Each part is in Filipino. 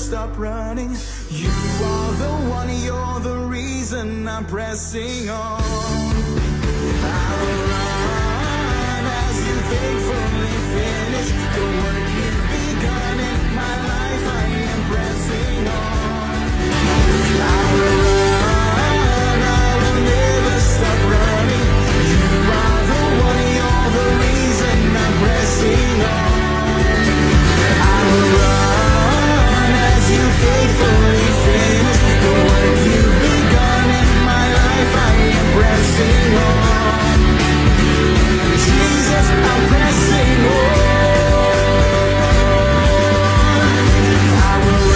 stop running. You are the one, you're the reason I'm pressing on. I will run as you faithfully finish the work you've begun in my life. I am pressing on. I will run, I will never stop running. You are the one, you're the reason I'm pressing on. I will run as you faithfully finish the work you've begun in my life. I am pressing on. Jesus, I'm pressing on. I will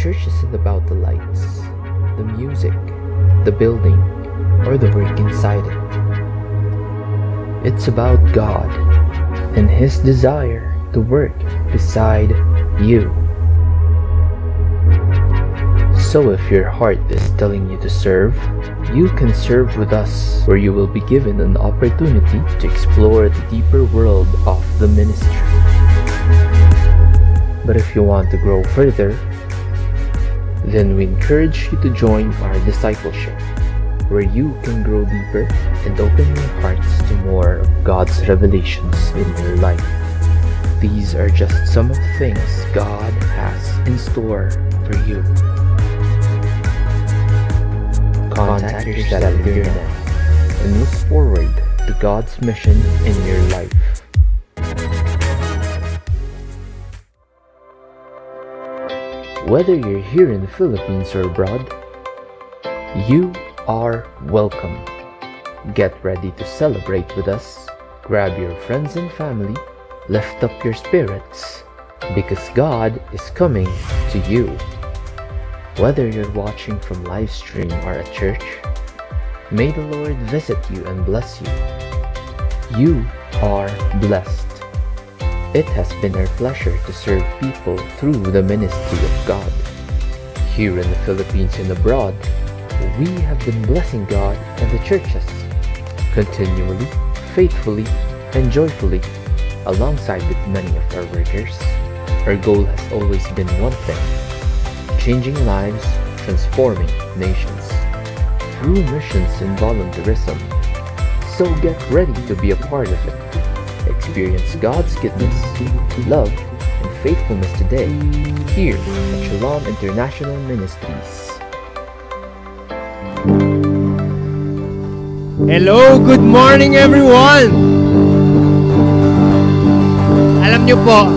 church isn't about the lights, the music, the building, or the work inside it. It's about God and His desire to work beside you. So if your heart is telling you to serve, you can serve with us, where you will be given an opportunity to explore the deeper world of the ministry. But if you want to grow further, then we encourage you to join our discipleship, where you can grow deeper and open your hearts to more of God's revelations in your life. These are just some of the things God has in store for you. Contact your setup leader now and look forward to God's mission in your life. Whether you're here in the Philippines or abroad, you are welcome. Get ready to celebrate with us. Grab your friends and family. Lift up your spirits, because God is coming to you. Whether you're watching from live stream or at church, may the Lord visit you and bless you. You are blessed. It has been our pleasure to serve people through the ministry of God. Here in the Philippines and abroad, we have been blessing God and the churches continually, faithfully, and joyfully, alongside with many of our workers. Our goal has always been one thing: changing lives, transforming nations through missions and volunteerism. So get ready to be a part of it. Experience God's goodness, love, and faithfulness today here at Shalom International Ministries. Hello, good morning everyone! Alam nyo po,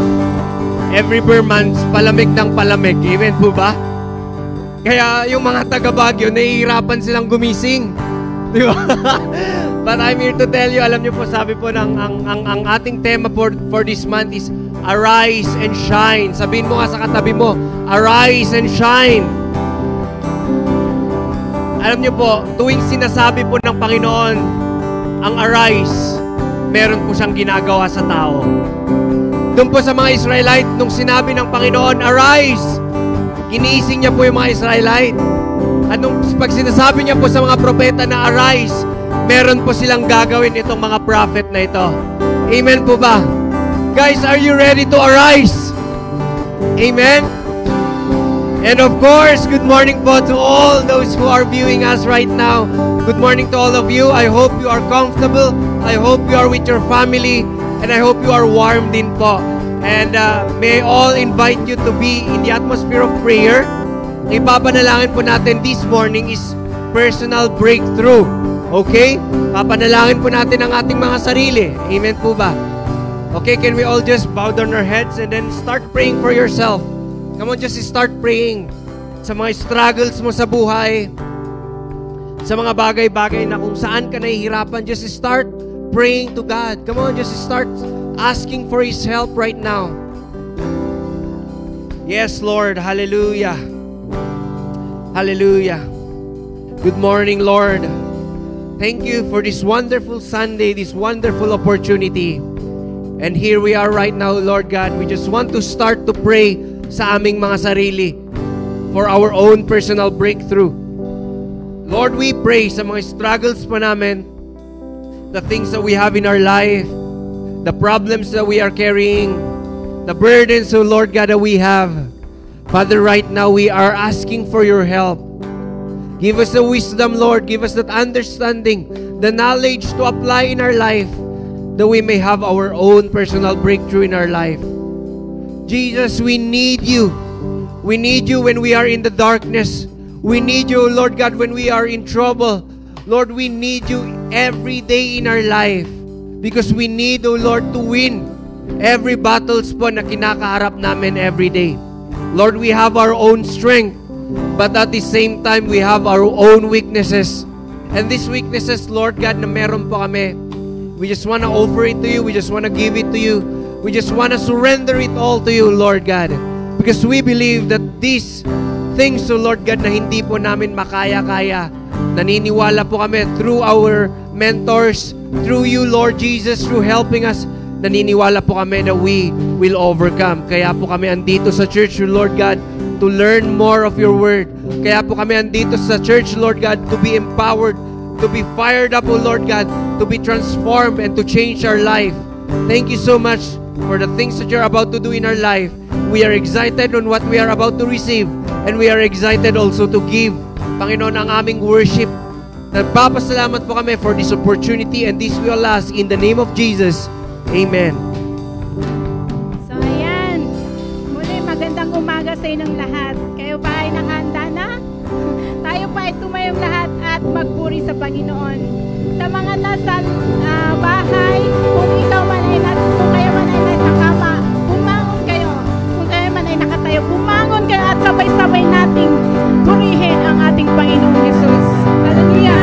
every months palamig ng palamig. Amen po ba? Kaya yung mga taga Baguio, nahihirapan silang gumising. Di ba? But I'm here to tell you, alam nyo po, sabi po ng ang ating tema for this month is Arise and Shine. Sabihin mo nga sa katabi mo, Arise and Shine. Alam nyo po, tuwing sinasabi po ng Panginoon ang arise, meron po siyang ginagawa sa tao. Doon po sa mga Israelite, nung sinabi ng Panginoon, arise, ginising niya po yung mga Israelite. At nung pag sinasabi niya po sa mga propeta na arise, meron po silang gagawin itong mga prophet na ito. Amen po ba? Guys, are you ready to arise? Amen? And of course, good morning po to all those who are viewing us right now. Good morning to all of you. I hope you are comfortable. I hope you are with your family. And I hope you are warm din po. And may I all invite you to be in the atmosphere of prayer. Ipapanalangin po natin this morning is personal breakthrough. Okay? Papanalangin po natin ang ating mga sarili. Amen po ba? Okay, can we all just bow down our heads and then start praying for yourself? Come on, just start praying sa mga struggles mo sa buhay, sa mga bagay-bagay na kung saan ka nahihirapan. Just start praying to God. Come on, just start asking for His help right now. Yes, Lord. Hallelujah. Hallelujah. Good morning, Lord. Thank you for this wonderful Sunday, this wonderful opportunity. And here we are right now, Lord God. We just want to start to pray sa aming mga sarili for our own personal breakthrough. Lord, we pray sa mga struggles pa namin, the things that we have in our life, the problems that we are carrying, the burdens, oh Lord God, that we have. Father, right now we are asking for your help. Give us the wisdom, Lord. Give us that understanding, the knowledge to apply in our life, that we may have our own personal breakthrough in our life. Jesus, we need you. We need you when we are in the darkness. We need you, Lord God, when we are in trouble. Lord, we need you every day in our life. Because we need, oh Lord, to win every battles po na kinakaharap namin every day. Lord, we have our own strength, but at the same time, we have our own weaknesses. And these weaknesses, Lord God, na meron po kami, we just want to offer it to you. We just want to give it to you. We just want to surrender it all to you, Lord God. Because we believe that these things, oh Lord God, na hindi po namin makaya-kaya, naniniwala po kami through our mentors, through you, Lord Jesus, through helping us, naniniwala po kami na we will overcome. Kaya po kami andito sa church, Lord God, to learn more of your word. Kaya po kami andito sa church, Lord God, to be empowered, to be fired up, oh Lord God, to be transformed and to change our life. Thank you so much for the things that you're about to do in our life. We are excited on what we are about to receive, and we are excited also to give, Panginoon, ang aming worship. Nagpapasalamat po kami for this opportunity, and this we all ask in the name of Jesus. Amen. So ayan, muli magandang umaga sa inyong lahat. Kayo ba ay nakahanda na? Tayo pa ay tumayong lahat at magpuri sa Panginoon. Sa mga nasa bahay, kung kayo man ay nasa kama, bumangon kayo. Kung kayo man ay nakatayo, bumangon kayo at sabay-sabay nating purihin ang ating Panginoong Jesus. Hallelujah!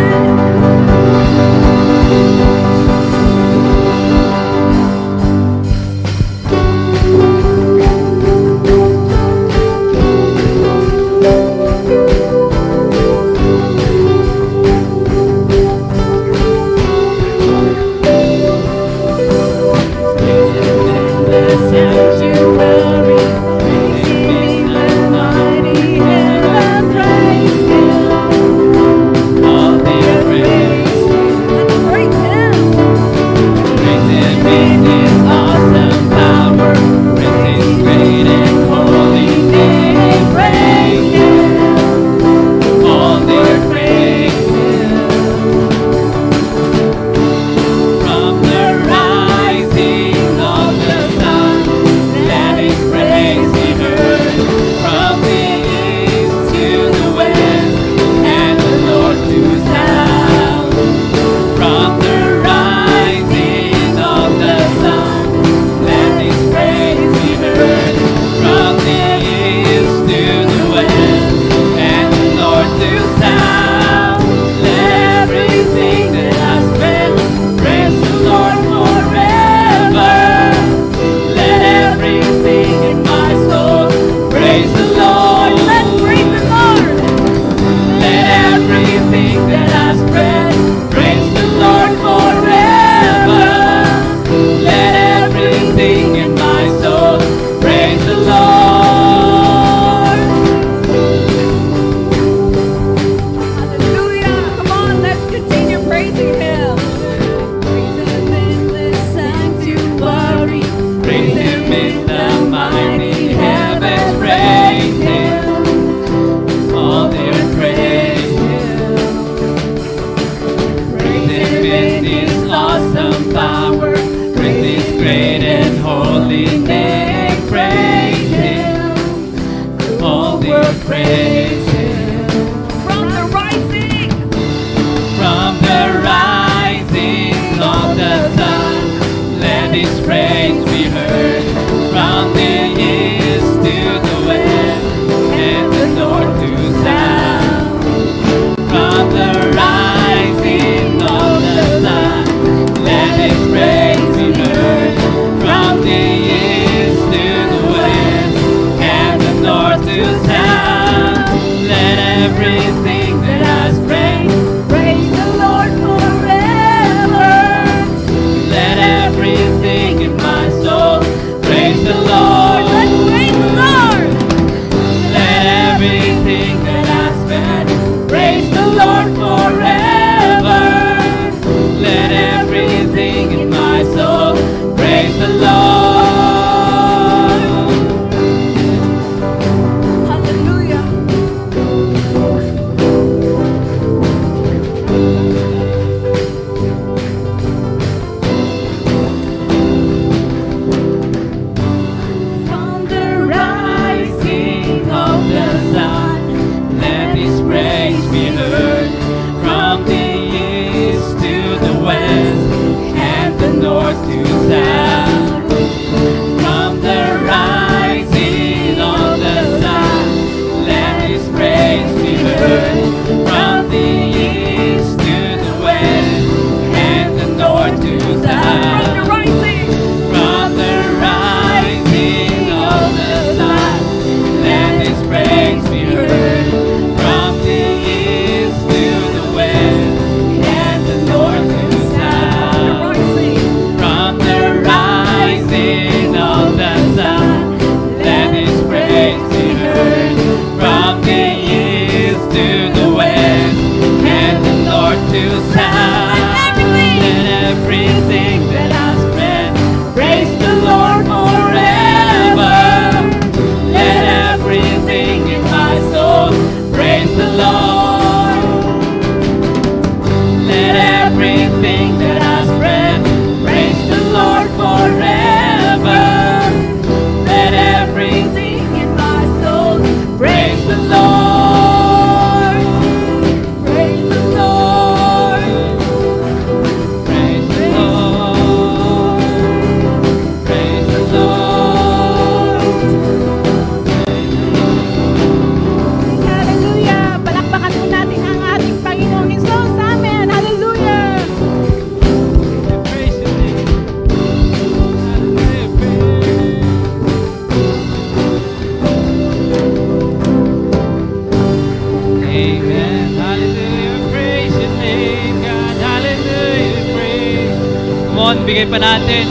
bigay pa natin.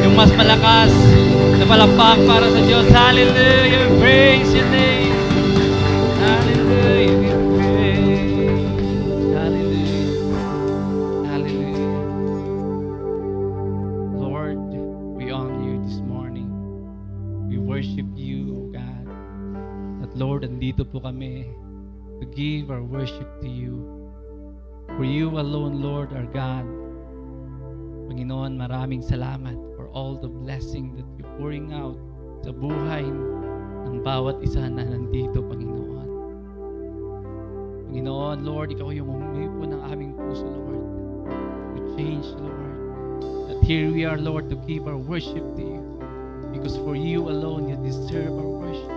yung mas malakas na palakpak para sa Diyos. Hallelujah, we praise your name. Hallelujah, we praise. Hallelujah. Hallelujah. Lord, we honor you this morning. We worship you, O God. At Lord, andito po kami to give our worship to you. For you alone, Lord, our God. Panginoon, maraming salamat for all the blessing that you're pouring out sa buhay ng bawat isa na nandito, Panginoon. Panginoon, Lord, ikaw yung umipo ng aming puso, Lord, to change, Lord. That here we are, Lord, to give our worship to you. Because for you alone, you deserve our worship.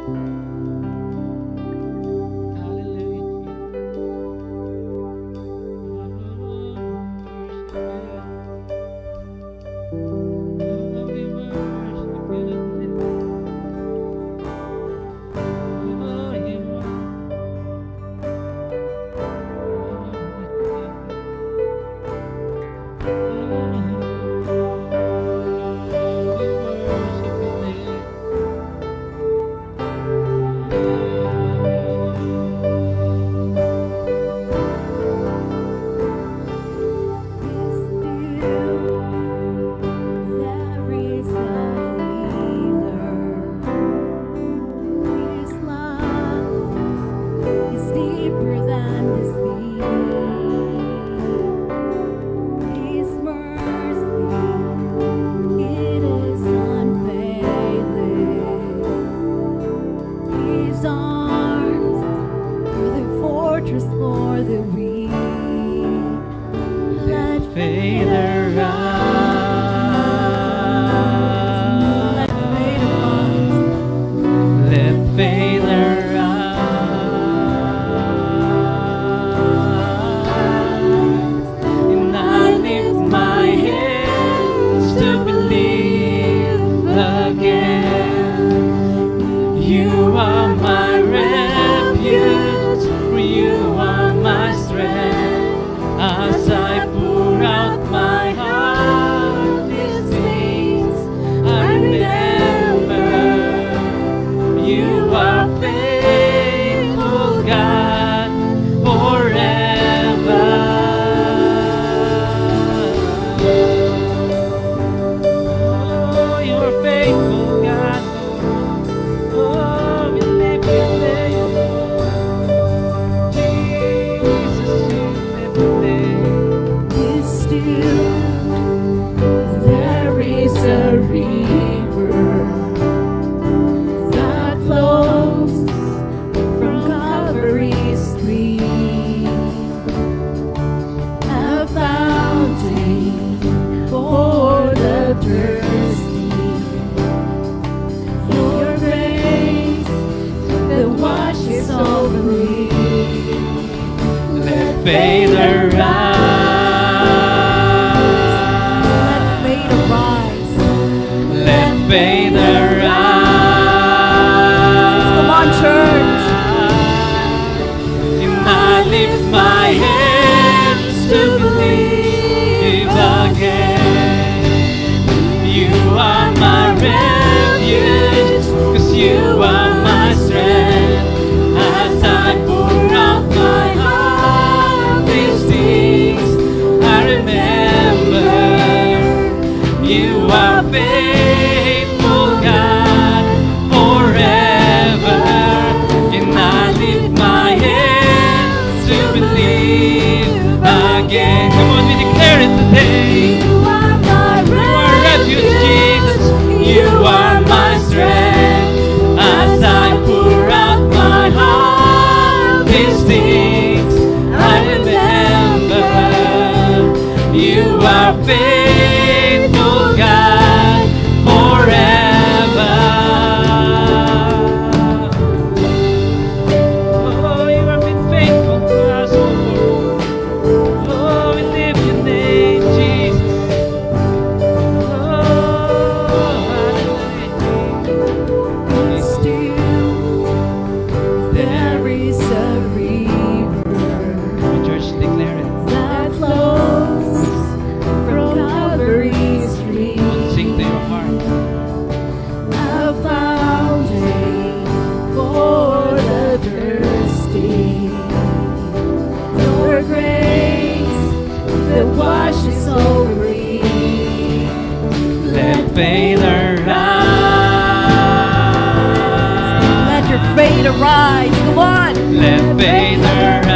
let faith arise,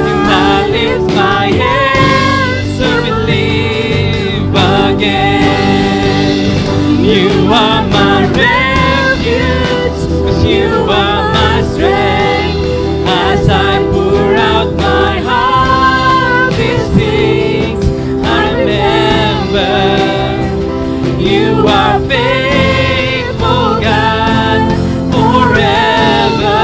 and I lift my hands to believe again. You are my refuge, 'cause you are my strength. As I pour out my heart, these things I remember. You are faithful, God, forever.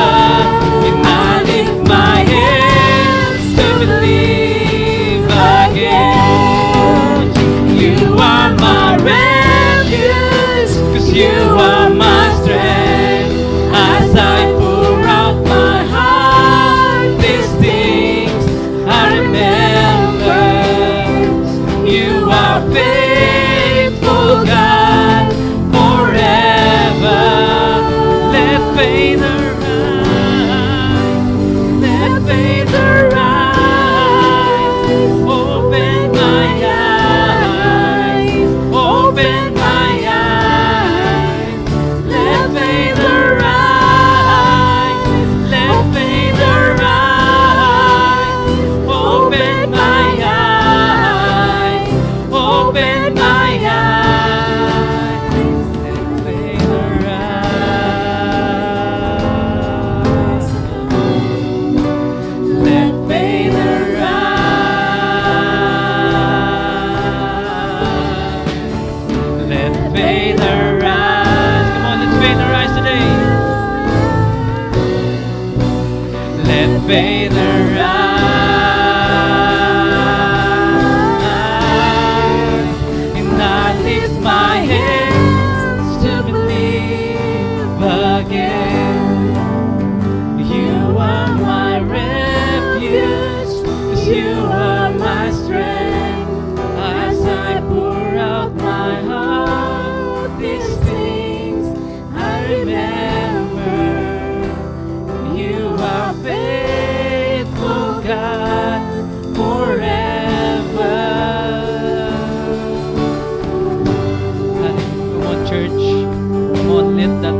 And I lift my hands to believe again. You are my refuge, 'cause you are my strength. As I pour out my heart, these things I remember. You are faithful, God, forever. Let faith arise, let faith arise. Open my eyes, open my eyes. Let faith arise, let faith arise. Open my eyes, open my eyes. Let faith arise, let faith arise, let faith arise. Come on, let's faith arise today. Let faith arise, and I lift my hands to believe again. You are my refuge, 'cause you are my strength. As I pour out my heart, these things I remember. You are faithful, God, forever. Come on, church. Come on, let that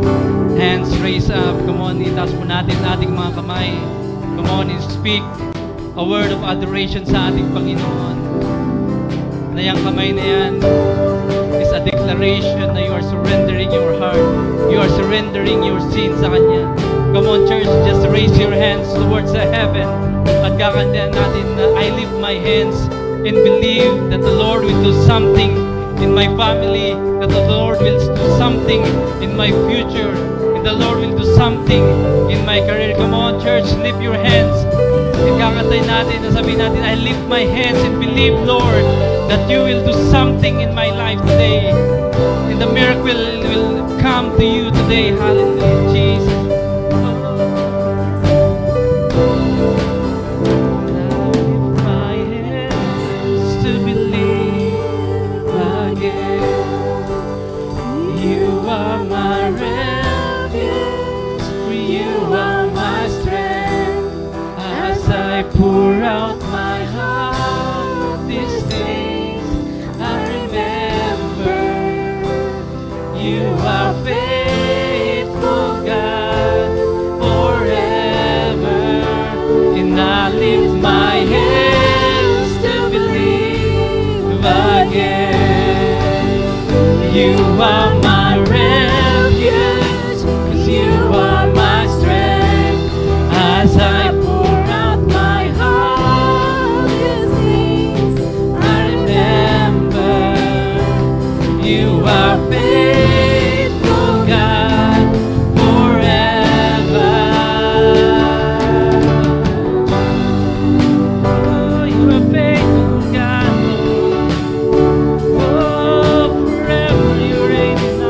hands raise up. Come on, itaas po natin ating mga kamay. Come on, and speak a word of adoration sa ating Panginoon. Na yung kamay na yan is a declaration na you are surrendering your heart. You are surrendering your sin sa Kanya. Come on, church, just raise your hands towards the heaven. At kakantahan natin na I lift my hands and believe that the Lord will do something in my family, that the Lord will do something in my future, and the Lord will do something in my career. Come on, church, lift your hands. And kakantahin natin, nasabihin natin, I lift my hands and believe, Lord, that you will do something in my life today. And the miracle will come to you today. Hallelujah, Jesus. Pour out my heart, these things I remember. You are faithful, God, forever. And I lift my hands to believe again. You are my refuge, 'cause you are my strength. As I you are faithful, God, forever. Oh, you are faithful, God. Oh, forever you reign in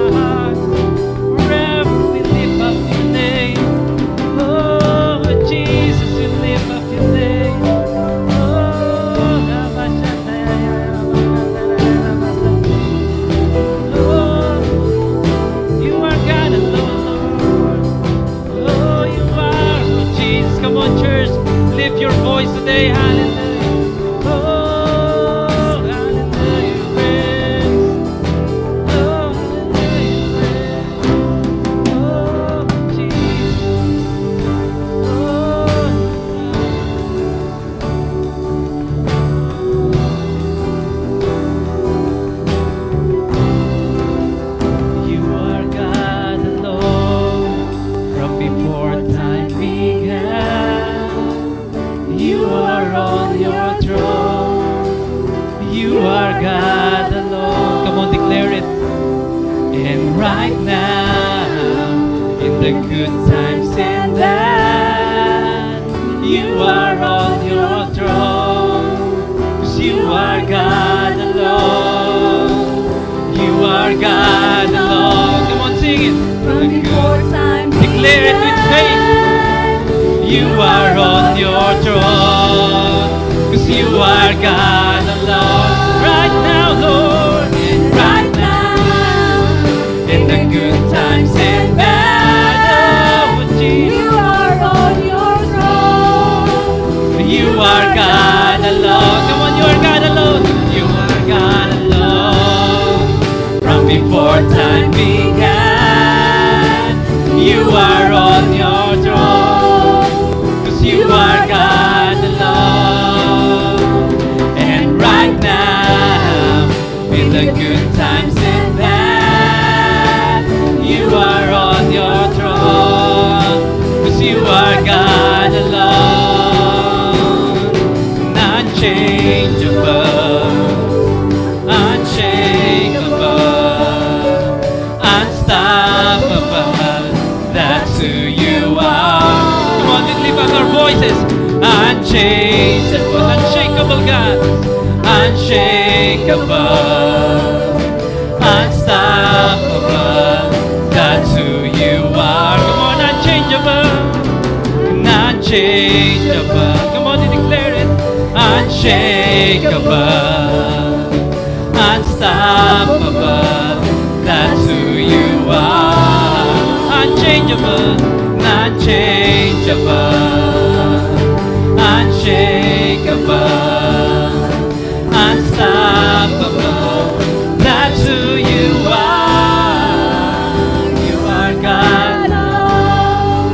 You are God alone. Come on, declare it. And right now, in the good times and bad, you are on your throne. 'Cause you are God alone. You are God alone. Come on, sing it. From before time Declare it with faith. You are on your throne. 'Cause you are God alone. Right now, Lord. And right now, in the good times and bad, oh, Jesus. you are on your throne. You are God alone. Come on, you are God alone. You are God alone. From before time began, you are on your throne. 'Cause you are God alone. And right now, in the good times and bad, you are on your throne. 'Cause you are God alone. Unchangeable, unshakable, unstoppable. That's who you are. Come on, let's lift up our voices. Unchangeable, unshakable God. Unshakable, unstoppable. That's who you are. Come on, unchangeable, unchangeable. Come on, declare it. Unshakable, unstoppable. That's who you are. Unchangeable, unchangeable, unshakable, unstoppable. That's who you are. You are God alone.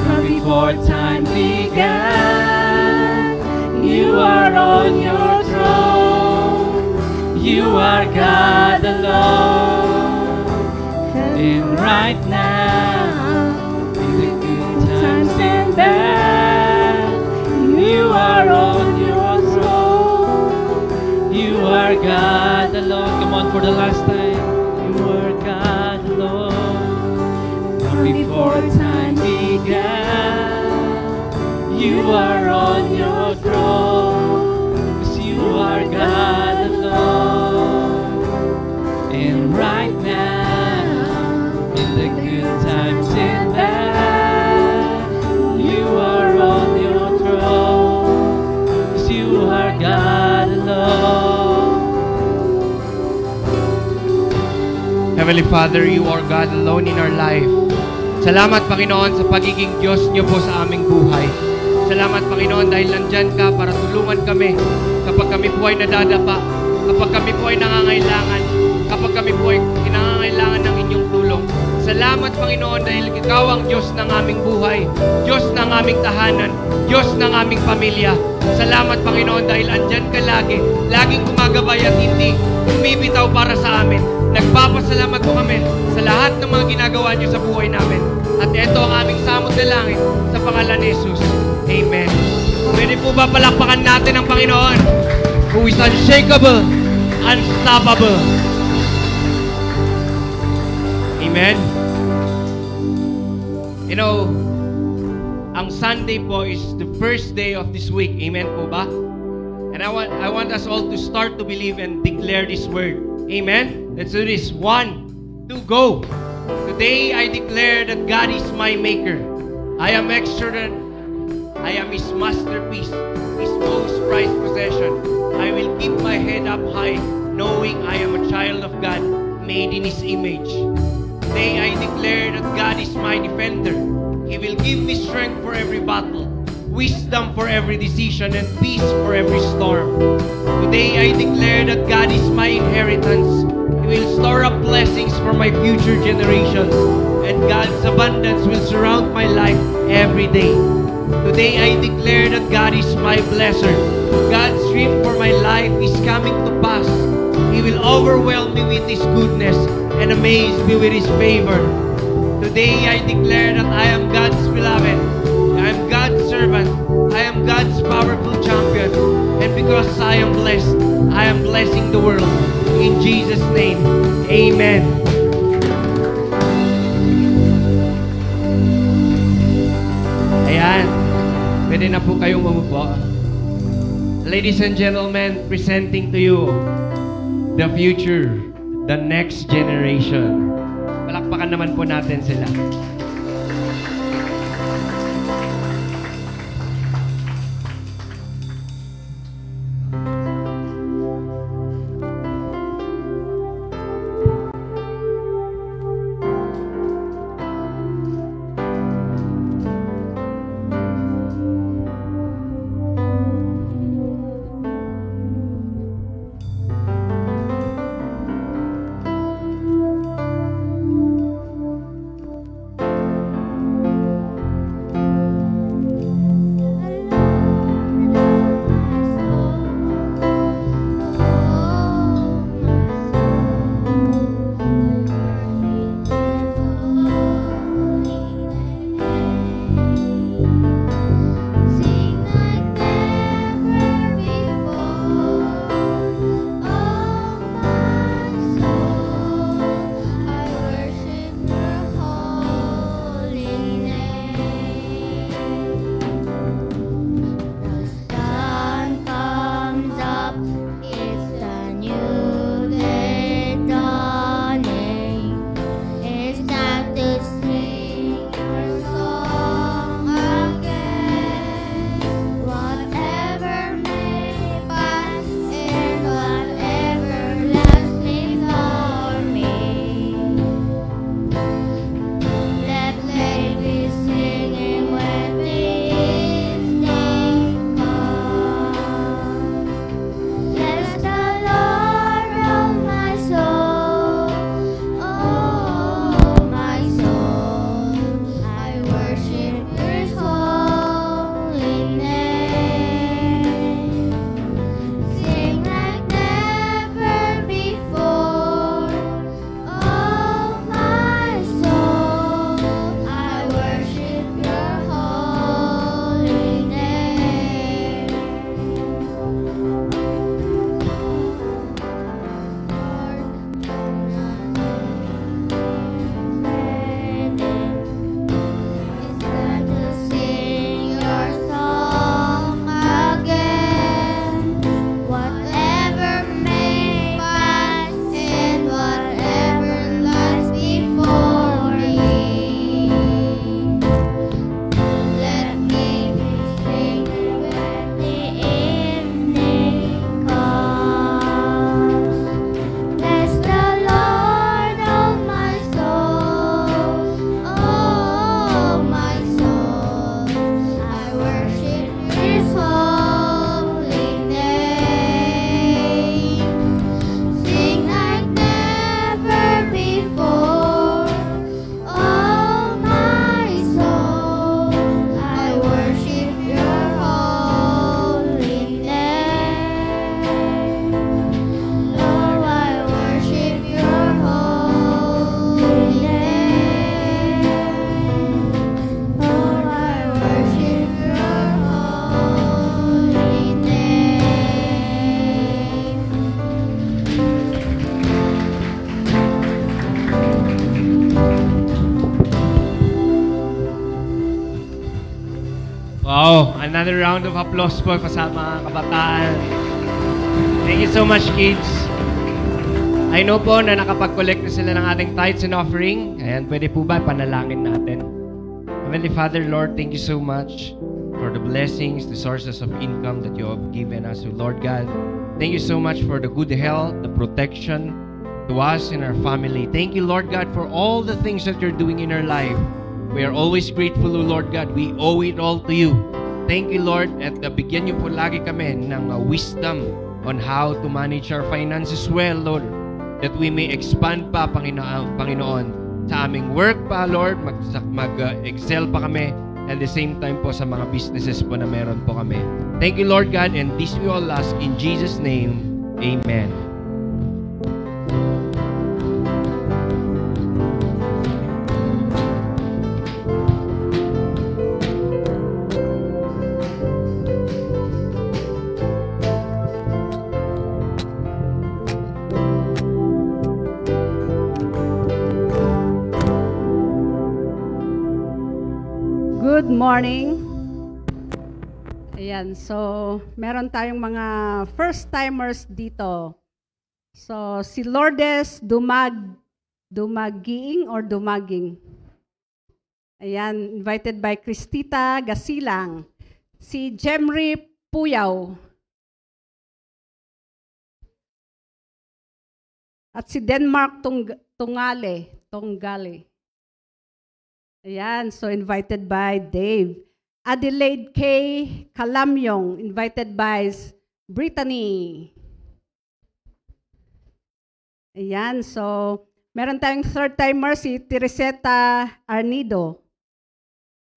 From before time began, you are on your throne. You are God alone. And right now, in the good times and bad, you are on your throne. You are God alone. Come on, for the last time. You are God alone. From before time began, you are on your throne. 'Cause you are God alone. And right now, in the good times and bad, you are on your throne. 'Cause you are God alone. Heavenly Father, you are God alone in our life. Salamat, Panginoon, sa pagiging Diyos niyo po sa aming buhay. Salamat, Panginoon, dahil nandyan ka para tulungan kami kapag kami po ay nadadapa, kapag kami po ay nangangailangan, kapag kami po ay kinangangailangan ng inyong tulong. Salamat, Panginoon, dahil ikaw ang Diyos ng aming buhay, Diyos ng aming tahanan, Diyos ng aming pamilya. Salamat, Panginoon, dahil andyan ka lagi, laging gumagabay at hindi bumibitaw para sa amin. Nagpapasalamat po kami sa lahat ng mga ginagawa niyo sa buhay namin. At ito ang aming samot na langit sa pangalan ni Jesus. Amen. Pwede po ba palakpakan natin ang Panginoon, who is unshakable, unstoppable. Amen. You know, ang Sunday po is the first day of this week. Amen po ba? And I want us all to start to believe and declare this word. Amen. Let's do this. 1, 2, go. Today I declare that God is my maker. I am excellent. I am His masterpiece, His most prized possession. I will keep my head up high, knowing I am a child of God, made in His image. Today I declare that God is my defender. He will give me strength for every battle, wisdom for every decision, and peace for every storm. Today I declare that God is my inheritance. He will store up blessings for my future generations, and God's abundance will surround my life every day. Today I declare that God is my blesser. God's dream for my life is coming to pass. He will overwhelm me with His goodness and amaze me with His favor. Today I declare that I am God's beloved. I am God's servant. I am God's powerful champion. And because I am blessed, I am blessing the world. In Jesus' name, amen. Ayan. Pwede na po kayong umupo. Ladies and gentlemen, presenting to you the future, the next generation. Palakpakan naman po natin sila. Wow, another round of applause po sa mga kabataan. Thank you so much, kids. I know po na nakapag-collect na sila ng ating tithes and offering. Ayan, pwede po ba panalangin natin? Heavenly Father, Lord, thank you so much for the blessings, the sources of income that you have given us. So, Lord God, thank you so much for the good health, the protection to us and our family. Thank you, Lord God, for all the things that you're doing in our life. We are always grateful, O Lord God. We owe it all to you. Thank you, Lord, at bigyan niyo po lagi kami ng wisdom on how to manage our finances well, Lord, that we may expand pa, Panginoon, sa aming work pa, Lord, mag-excel pa kami, and the same time po sa mga businesses po na meron po kami. Thank you, Lord God, and this we all ask in Jesus' name. Amen. Good morning. Ayan, so meron tayong mga first-timers dito. So si Lourdes Dumagiing or Dumaging. Ayan, invited by Cristita Gasilang. Si Jemry Puyaw. At si Denmark Tungale. Ayan, so invited by Dave. Adelaide K. Kalamyong, invited by Brittany. Ayan, so meron tayong third-timer, si Tereseta Arnido,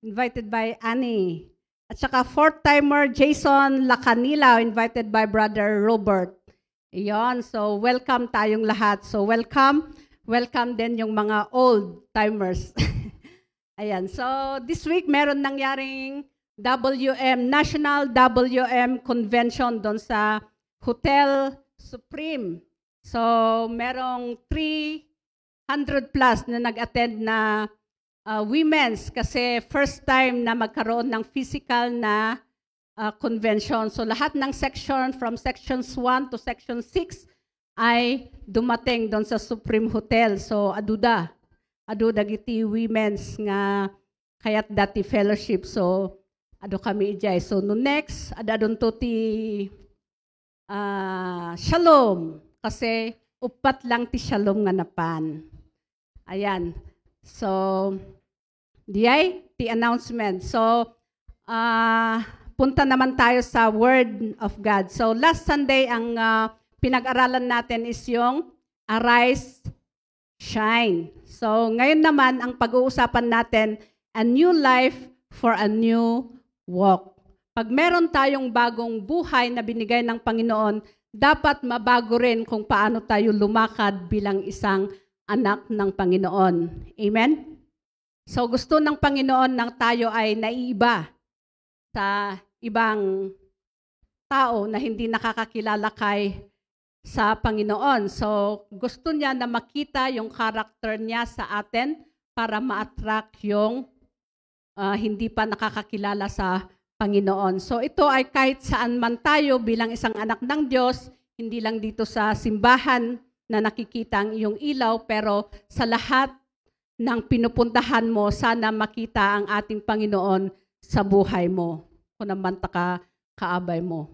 invited by Annie. At saka fourth-timer, Jason Lacanila, invited by Brother Robert. Ayan, so welcome tayong lahat. So welcome din yung mga old-timers. Ayan, so this week meron nangyaring National WM Convention doon sa Hotel Supreme. So merong 300 plus na nag-attend na women's kasi first time na magkaroon ng physical na convention. So lahat ng section from sections 1 to section 6 ay dumating doon sa Supreme Hotel. So aduda giti women's nga kayat dati fellowship. So ado kami ijay. So no next adadon to ti Shalom kasi upat lang ti Shalom nga napan. Ayan. So diay ti announcement. So punta naman tayo sa Word of God. So last Sunday ang pinag-aralan natin is yung Arise, Shine. So ngayon naman ang pag-uusapan natin, a new life for a new walk. Pag meron tayong bagong buhay na binigay ng Panginoon, dapat mabago rin kung paano tayo lumakad bilang isang anak ng Panginoon. Amen? So gusto ng Panginoon nang tayo ay naiiba sa ibang tao na hindi nakakakilala kay sa Panginoon. So, gusto niya na makita yung character niya sa atin para ma-attract yung hindi pa nakakakilala sa Panginoon. So, ito ay kahit saan man tayo bilang isang anak ng Diyos, hindi lang dito sa simbahan na nakikita ang iyong ilaw, pero sa lahat ng pinupuntahan mo, sana makita ang ating Panginoon sa buhay mo. Kung naman kaabay mo.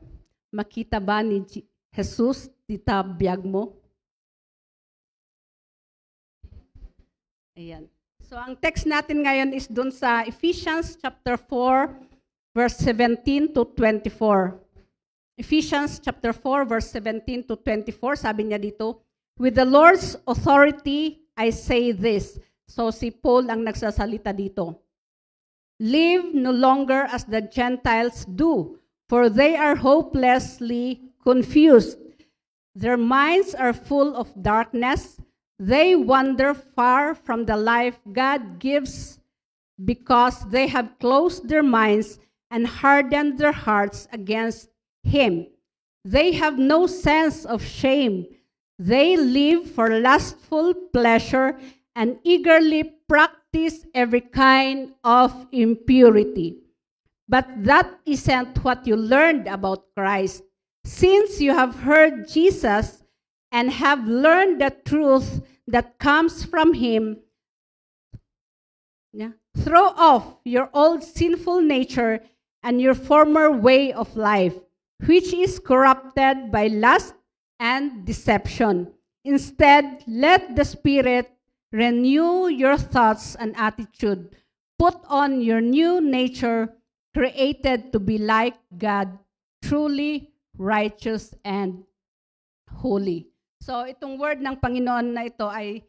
Makita ba ni Jesus dita biyag mo? Ayan. So ang text natin ngayon is dun sa Ephesians chapter 4 verse 17 to 24. Ephesians chapter 4 verse 17 to 24, sabi niya dito, with the Lord's authority I say this. So si Paul ang nagsasalita dito. Live no longer as the Gentiles do, for they are hopelessly confused. Their minds are full of darkness. They wander far from the life God gives because they have closed their minds and hardened their hearts against Him. They have no sense of shame. They live for lustful pleasure and eagerly practice every kind of impurity. But that isn't what you learned about Christ. Since you have heard Jesus and have learned the truth that comes from Him, throw off your old sinful nature and your former way of life, which is corrupted by lust and deception. Instead, let the Spirit renew your thoughts and attitude. Put on your new nature, created to be like God, truly righteous and holy. So itong word ng Panginoon na ito ay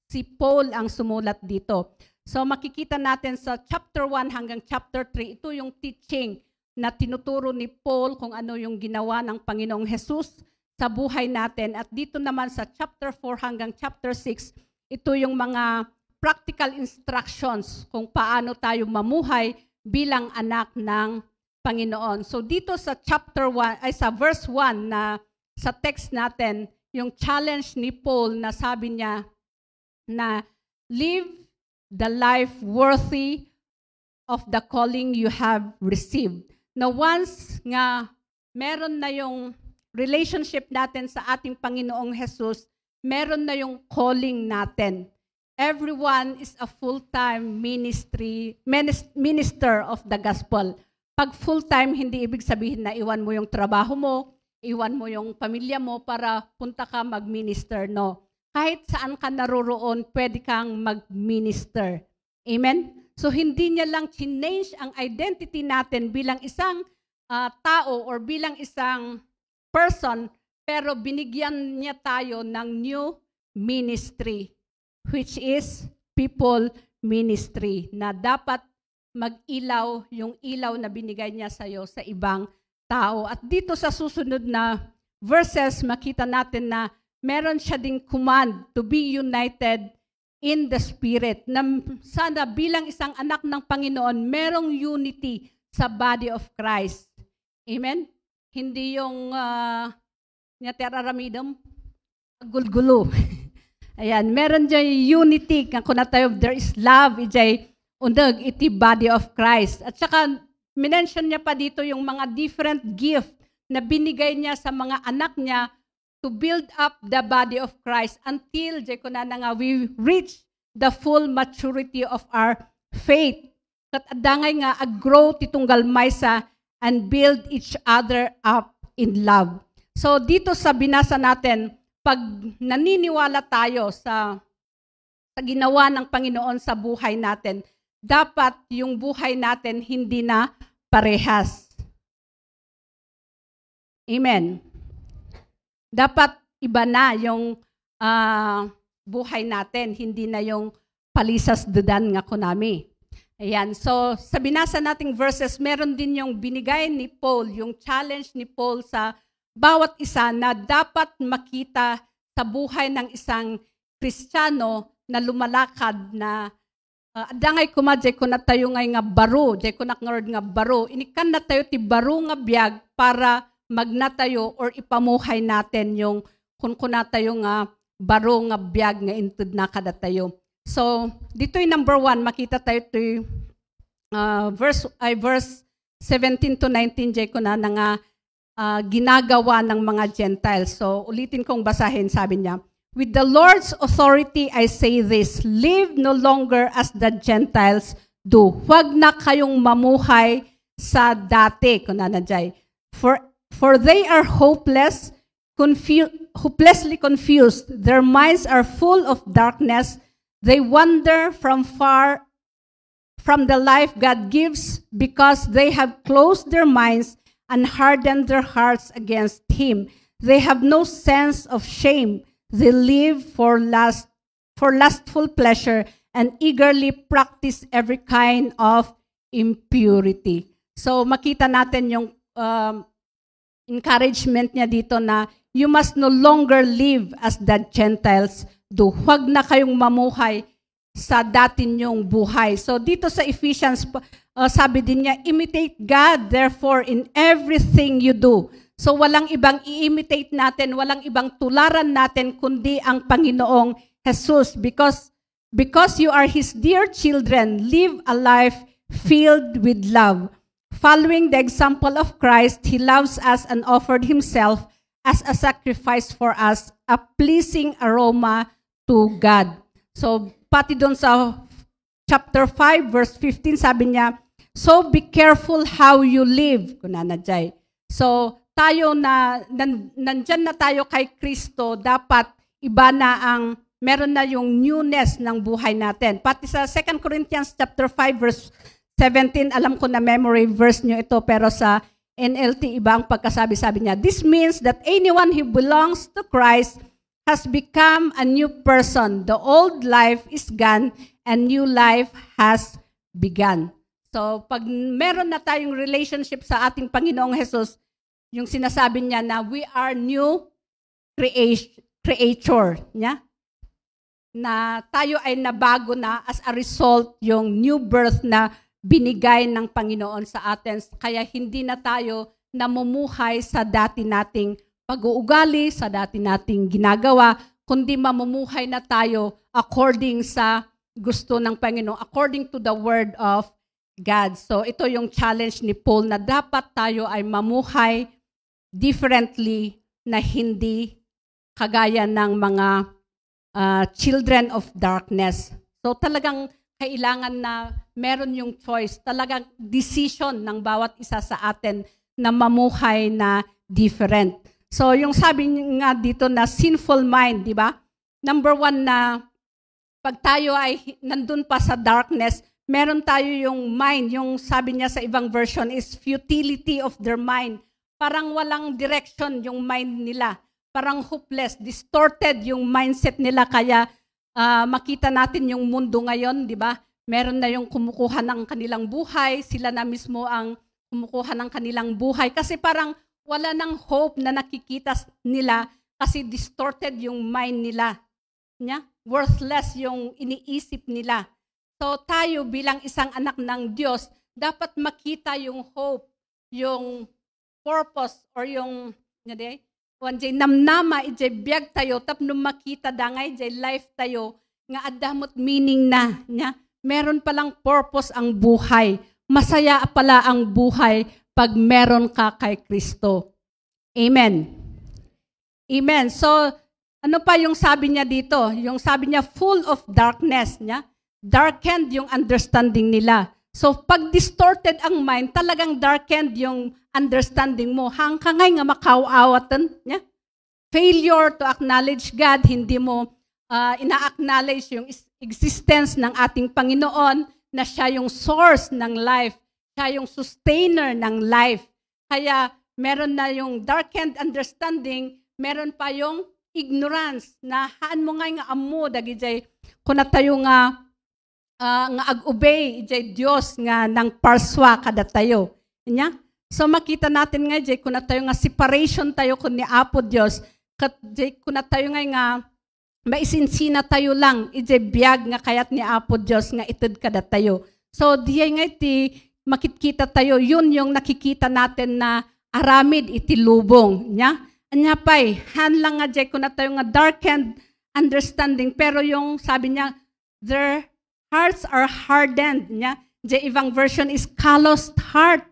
si Paul ang sumulat dito. So makikita natin sa chapter 1 hanggang chapter 3, ito yung teaching na tinuturo ni Paul kung ano yung ginawa ng Panginoong Jesus sa buhay natin. At dito naman sa chapter 4 hanggang chapter 6, ito yung mga practical instructions kung paano tayo mamuhay bilang anak ng Panginoon. So dito sa chapter 1, ay sa verse 1 na sa text natin, yung challenge ni Paul na sabi niya na live the life worthy of the calling you have received. Na once nga meron na yung relationship natin sa ating Panginoong Jesus, meron na yung calling natin. Everyone is a full-time minister of the gospel. Pag full-time, hindi ibig sabihin na iwan mo yung trabaho mo, iwan mo yung pamilya mo para punta ka mag-minister. No. Kahit saan ka naroroon, pwede kang mag-minister. Amen? So hindi niya lang change ang identity natin bilang isang tao or bilang isang person, pero binigyan niya tayo ng new ministry, which is people ministry, na dapat mag-ilaw yung ilaw na binigay niya sa'yo sa ibang tao. At dito sa susunod na verses, makita natin na meron siya ding command to be united in the Spirit. Na sana bilang isang anak ng Panginoon, merong unity sa body of Christ. Amen? Hindi yung nyateraramidam, gulgulo. Ayan, meron dyan unity. Kung na tayo, there is love, ijay undag, iti body of Christ. At saka, minention niya pa dito yung mga different gift na binigay niya sa mga anak niya to build up the body of Christ until we reach the full maturity of our faith. Kat adangay nga ag-grow titunggal maysa and build each other up in love. So dito sa binasa natin, pag naniniwala tayo sa ginawa ng Panginoon sa buhay natin, dapat yung buhay natin hindi na parehas. Amen. Dapat iba na yung buhay natin, hindi na yung palisas dudan nga kunami. Ayan, so sa binasa nating verses, meron din yung binigay ni Paul, yung challenge ni Paul sa bawat isa na dapat makita sa buhay ng isang Kristiyano na lumalakad na adangay kumadjay ko na tayo ngay nga baro, jay ko nakngord nga baro, inikan na tayo ti baro nga biyag para magnatayo or ipamuhay natin yung kung na tayo nga baro nga biyag nga intud na kada tayo. So, dito yung number 1, makita tayo to verse 17 to 19, jay ko na nga ginagawa ng mga Gentiles. So, ulitin kong basahin, sabi niya, with the Lord's authority, I say this, live no longer as the Gentiles do. Huwag na kayong mamuhay sa dati, kunanadjay. For they are hopelessly confused. Their minds are full of darkness. They wander from the life God gives because they have closed their minds and hardened their hearts against Him. They have no sense of shame. They live for lustful pleasure and eagerly practice every kind of impurity. So makita natin yung encouragement niya dito na you must no longer live as the Gentiles do. Huwag na kayong mamuhay sa dati niyong buhay. So dito sa Ephesians, sabi din niya, imitate God therefore in everything you do. So walang ibang i-imitate natin, walang ibang tularan natin, kundi ang Panginoong Jesus. Because you are His dear children, live a life filled with love. Following the example of Christ, He loves us and offered Himself as a sacrifice for us, a pleasing aroma to God. So pati doon sa chapter 5, verse 15, sabi niya, so be careful how you live. Kunanadjay. So tayo na, nandyan na tayo kay Kristo, dapat iba na ang, meron na yung newness ng buhay natin. Pati sa 2 Corinthians chapter 5 verse 17, alam ko na memory verse nyo ito, pero sa NLT iba ang pagkasabi-sabi niya. This means that anyone who belongs to Christ has become a new person. The old life is gone and new life has begun. So pag meron na tayong relationship sa ating Panginoong Jesus, yung sinasabi niya na we are new creator niya, na tayo ay nabago na as a result yung new birth na binigay ng Panginoon sa atin. Kaya hindi na tayo namumuhay sa dati nating pag-uugali, sa dati nating ginagawa, kundi mamumuhay na tayo according sa gusto ng Panginoon, according to the Word of God. So ito yung challenge ni Paul na dapat tayo ay mamuhay differently na hindi kagaya ng mga children of darkness. So talagang kailangan na meron yung choice, talagang decision ng bawat isa sa atin na mamuhay na different. So yung sabi nga dito na sinful mind, di ba? Number 1 na pag tayo ay nandun pa sa darkness, meron tayo yung mind, yung sabi niya sa ibang version is futility of their mind. Parang walang direction yung mind nila. Parang hopeless, distorted yung mindset nila. Kaya makita natin yung mundo ngayon, di ba? Meron na yung kumukuha ng kanilang buhay, sila na mismo ang kumukuha ng kanilang buhay. Kasi parang wala ng hope na nakikita nila kasi distorted yung mind nila. Worthless yung iniisip nila. So tayo bilang isang anak ng Diyos, dapat makita yung hope, yung purpose, or yung namnama, ijay biyag tayo, tapno makita dangay, ijay life tayo, nga adamot meaning na, meron palang purpose ang buhay. Masaya pala ang buhay pag meron ka kay Kristo. Amen. Amen. So, ano pa yung sabi niya dito? Yung sabi niya, full of darkness. Darkened yung understanding nila. So, pag distorted ang mind, talagang darkened yung understanding mo. Hangkangay nga makaawatan. Failure to acknowledge God, hindi mo ina-acknowledge yung existence ng ating Panginoon na siya yung source ng life, siya yung sustainer ng life. Kaya meron na yung darkened understanding, meron pa yung ignorance na haan mo nga amo dagi jay kuna tayo nga ag-obey jay Dios nga nang parswa kada tayo. So makita natin nga jay kuna tayo nga separation tayo kun ni Apo Dios kat jay kuna tayo nga maisinsina tayo lang ijay biyag nga kayat ni Apo Dios nga itud kada tayo. So diyay nga iti makikita tayo, yun yung nakikita natin na aramid iti lubong. Anya pa'y, han lang nga jay kung na tayo nga darkened understanding, pero yung sabi niya, their hearts are hardened. Jay ibang version is calloused heart.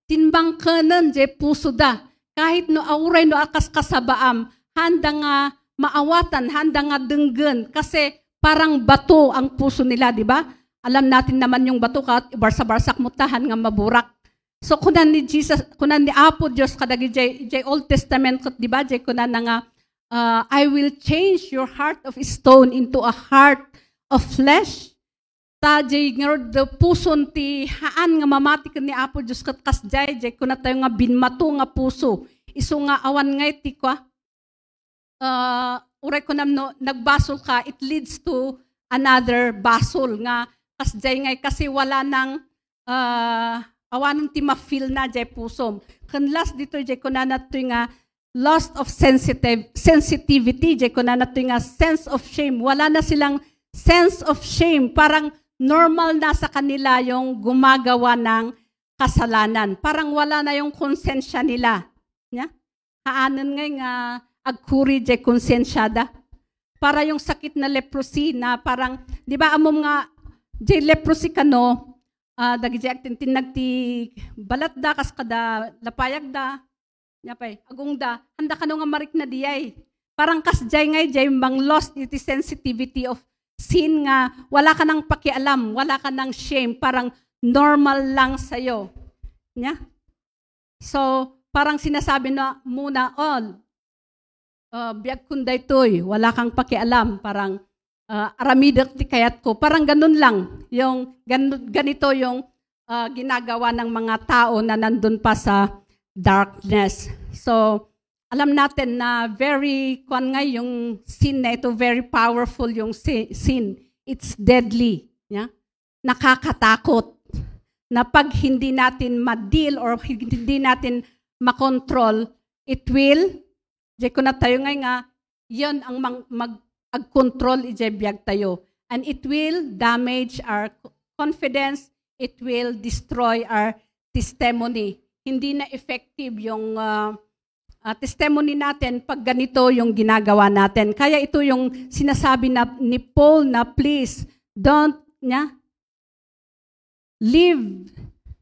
Tinbang kanan, jay puso da. Kahit no auray no akas kasabaam, handa nga maawatan, handa nga denggen, kasi parang bato ang puso nila, di ba? Alam natin naman yung bato ka, barsa-barsak mutahan nga maburak. So kunan ni Jesus, kunan ni Apo Dios kadagi jay Old Testament ket di ba jay kunan nga I will change your heart of stone into a heart of flesh. Ta jay ngaro the puson ti haan nga mamati ken ni Apo Dios ket kas jay kunan tayo nga binmato nga puso. Isu nga awan nga iti kwa uray kunam no nagbasol ka, it leads to another basol nga kas jay nga kasi wala nang awanan ti ma-feel na jay pusom. Kan last dito jay kunana to nga loss of sensitivity, jay kunana to nga sense of shame. Wala na silang sense of shame. Parang normal na sa kanila yung gumagawa ng kasalanan. Parang wala na yung konsensya nila. Haanan nga agkuri jay konsensyada. Para yung sakit na leprosy na parang, di ba amom nga jay leprosy kano, dagi jay tintin nagti balat da kas kada lapayag da yapay agong da handa kano nga marik na diyay parang kas jay ngay jay bang lost iti sensitivity of sin nga wala ka nang pakialam, wala ka nang shame, parang normal lang sa'yo. So parang sinasabi na muna biyag kunday toy, wala kang pakialam, parang aramidak ti kayat ko. Parang ganun lang. Yung, ganito yung ginagawa ng mga tao na nandun pa sa darkness. So, alam natin na very, yung sin na ito, very powerful yung sin. It's deadly. Nakakatakot. Na pag hindi natin ma-deal or hindi natin makontrol, it will, di ko na tayo nga, yun ang ag-control ijebiyag tayo. And it will damage our confidence. It will destroy our testimony. Hindi na effective yung testimony natin pag ganito yung ginagawa natin. Kaya ito yung sinasabi ni Paul na please, don't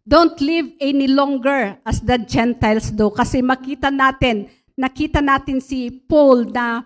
don't live any longer as the Gentiles do. Kasi nakita natin si Paul na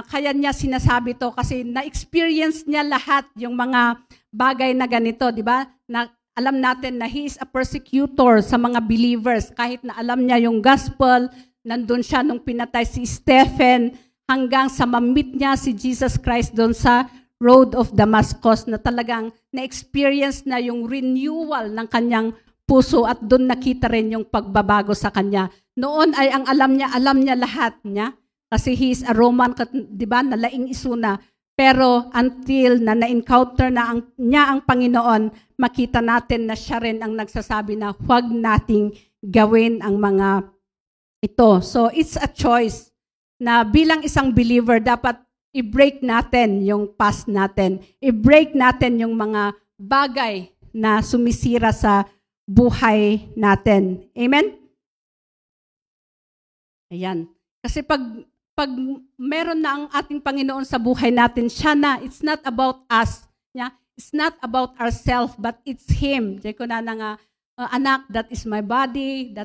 kaya niya sinasabi to kasi na-experience niya lahat yung mga bagay na ganito, di ba? Na alam natin na he is a persecutor sa mga believers. Kahit na alam niya yung gospel, nandun siya nung pinatay si Stephen hanggang sa ma-meet niya si Jesus Christ doon sa road of Damascus na talagang na-experience na yung renewal ng kanyang puso at doon nakita rin yung pagbabago sa kanya. Noon ay ang alam niya lahat niya kasi he is a Roman, di ba, nalaing isuna. Pero until na na-encounter na niya ang Panginoon, makita natin na siya rin ang nagsasabi na huwag nating gawin ang mga ito. So it's a choice na bilang isang believer, dapat i-break natin yung past natin. I-break natin yung mga bagay na sumisira sa buhay natin. Amen? Ayan. Kasi pag meron na ang ating Panginoon sa buhay natin, siya na, it's not about us. Yeah? It's not about ourselves, but it's Him. Diyan ko na nga, anak, that is my body,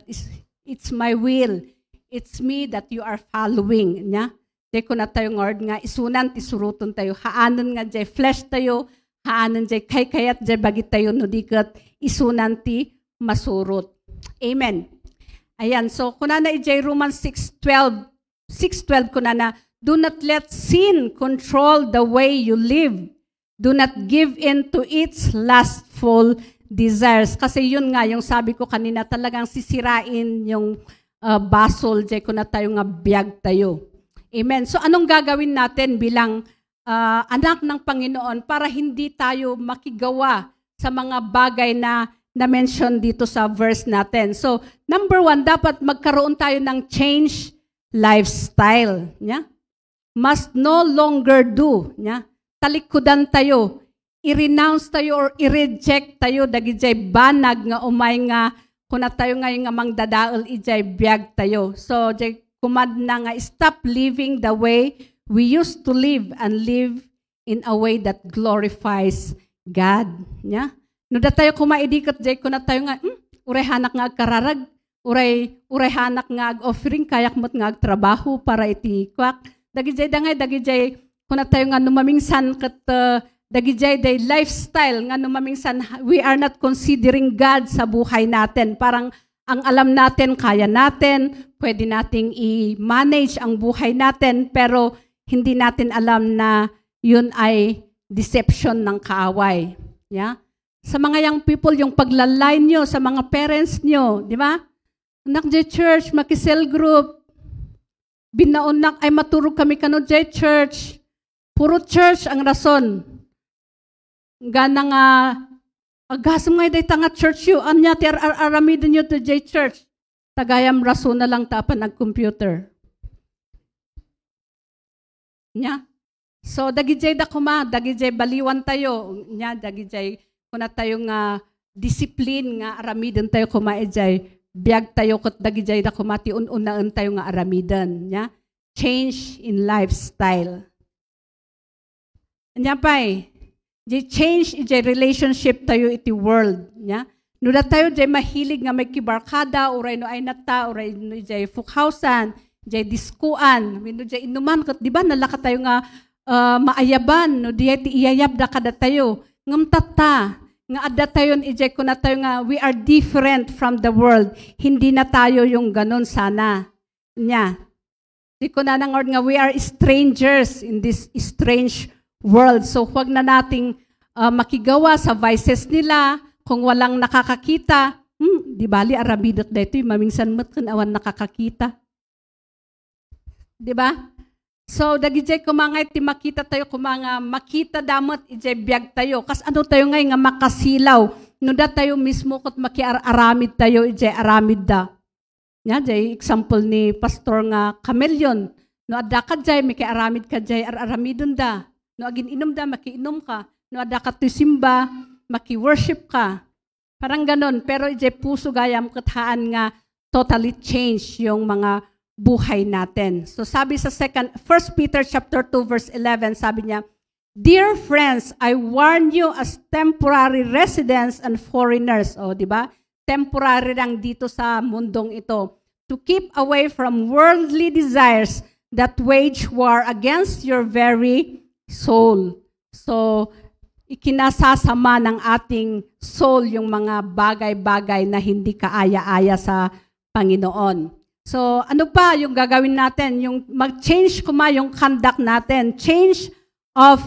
it's my will. It's me that you are following. Yeah? Diyan ko na tayo, Lord, nga, isunan, tisuruton tayo. Haanon nga, diyan, flesh tayo, haanon diyan, kayat diyan, bagit tayo, nudikat, isunan, ti, masurot. Amen. Ayan, so, kuna na diyan, Romans 6:12 ko na, do not let sin control the way you live. Do not give in to its lustful desires. Kasi yun nga, yung sabi ko kanina, talagang sisirain yung basol, diyan ko na tayo nga biyag tayo. Amen. So anong gagawin natin bilang anak ng Panginoon para hindi tayo makigawa sa mga bagay na na-mention dito sa verse natin? So, number 1, dapat magkaroon tayo ng change lifestyle. Yeah? Must no longer do. Yeah? Talikudan tayo. I-renounce tayo or i-reject tayo. Dagijay banag nga umay nga kuna tayo ngayon nga mangdadaol ijay biyag tayo. So, jay kumad na nga stop living the way we used to live and live in a way that glorifies God. Yeah? No da tayo kumaidikot jay kuna tayo nga uray hanak nga agkararag. Uray hanak nga ag-offering, kayak mo't nga ag-trabaho para itikwak. Dagijay, kuna tayo nga numamingsan kat dagijay day lifestyle nga numamingsan, we are not considering God sa buhay natin. Parang ang alam natin, kaya natin, pwede nating i-manage ang buhay natin, pero hindi natin alam na yun ay deception ng kaaway. Yeah? Sa mga young people, yung paglalay nyo, sa mga parents nyo, di ba? Anak jay church, makisel group. Binaunak ay maturog kami kano jay church. Puro church ang rason. Gana nga, agasam nga day tanga church yu. Anya ti aramidin nyo to jay church. Tagayam rason na lang tapan nag-computer. Nya? So, dagijay da kuma, dagijay baliwan tayo. Nya, dagijay kuna tayo nga discipline nga aramidin tayo kuma ejay. Biyag tayo kat dagijay da kumati unaan tayo nga aramidan. Yeah? Change in lifestyle. Anya pa'y, change ijay relationship tayo iti world. Yeah? Nuda tayo jay mahilig nga may kibarkada, uray no ay nata, uray no ijay fukhausan, jay diskuan, no jay inuman kat, di ba nalaka tayo nga maayaban, no di iyayab da kada tayo, ngamtata, nga adda tayo ijay ko na tayo nga we are different from the world. Hindi na tayo yung ganon sana. Nya. Di ko na nang nga we are strangers in this strange world. So huwag na nating makigawa sa vices nila kung walang nakakakita. Di bali arabidot da ito yung mamingsan mo't kanawan nakakakita. Di ba? So, dagijay kumangay ti makita tayo kumanga makita damot ijay biyag tayo. Kas ano tayo ngay nga makasilaw. No da tayo mismo kot makiaramid tayo ijay aramid da. Nya jay example ni pastor nga Camelion. No adda ka jay makiaramid ka jay aramidon da. No agin inom da makiinom ka. No adda ka ti simba maki-worship ka. Parang ganon. Pero ijay puso gayam kathaan nga totally change yung mga buhay natin. So sabi sa 1 Peter chapter 2 verse 11, sabi niya, Dear friends, I warn you as temporary residents and foreigners. O, di ba? Temporary lang dito sa mundong ito. To keep away from worldly desires that wage war against your very soul. So, ikinasasama ng ating soul yung mga bagay-bagay na hindi kaaya-aya sa Panginoon. So, ano pa yung gagawin natin? Yung mag-change yung conduct natin. Change of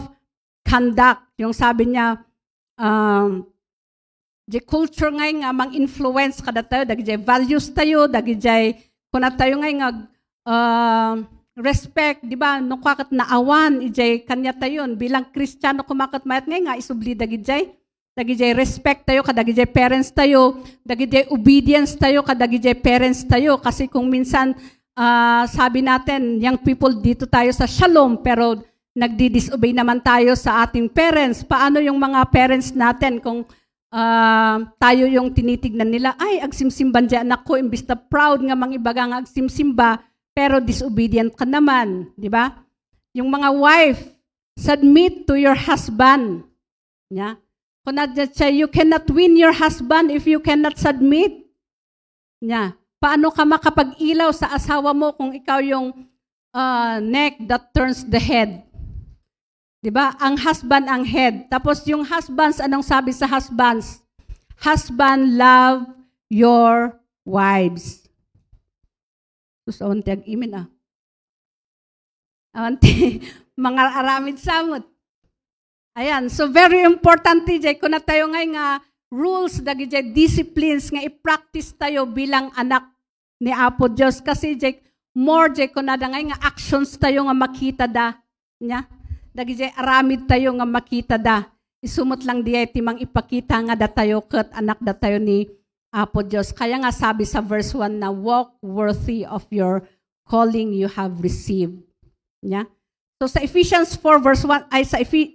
conduct. Yung sabi niya, the culture ngay nga mang-influence kada tayo, dagi jay values tayo, dagi jay kuna tayo ngay nga respect, di ba? No kakat naawan, ijay kanya tayon bilang Kristiyano kumakat mayat ngay nga isubli dagi jay respect tayo kadagi jay parents tayo, dagi jay obedience tayo kadagi jay parents tayo kasi kung minsan sabi natin young people dito tayo sa Shalom pero nagdi-disobey naman tayo sa ating parents. Paano yung mga parents natin kung tayo yung tinitignan nila, ay, agsimsimban dyan anak ko, imbis na proud nga mga ibaga nga agsimsimba, pero disobedient ka naman, di ba? Yung mga wife, submit to your husband. Yeah? Kung siya, you cannot win your husband if you cannot submit. Yeah. Paano ka makapag-ilaw sa asawa mo kung ikaw yung neck that turns the head? Diba? Ang husband ang head. Tapos yung husbands, anong sabi sa husbands? Husband, love your wives. Gusto awanti ag-imin Awanti, mga aramid samot. Ayan, so very important DJ, kung na tayo ngay nga rules, dagi jay disciplines nga i-practice tayo bilang anak ni Apo Diyos. Kasi jay, more jay, kung na ngay nga actions tayo nga makita da. Nya? Dagi jay aramid tayo nga makita da. Isumot lang diya timang ipakita nga da tayo ket anak da tayo ni Apo Diyos. Kaya nga sabi sa verse 1 na walk worthy of your calling you have received. Yeah? So sa Ephesians 4 verse 1 ay sa 1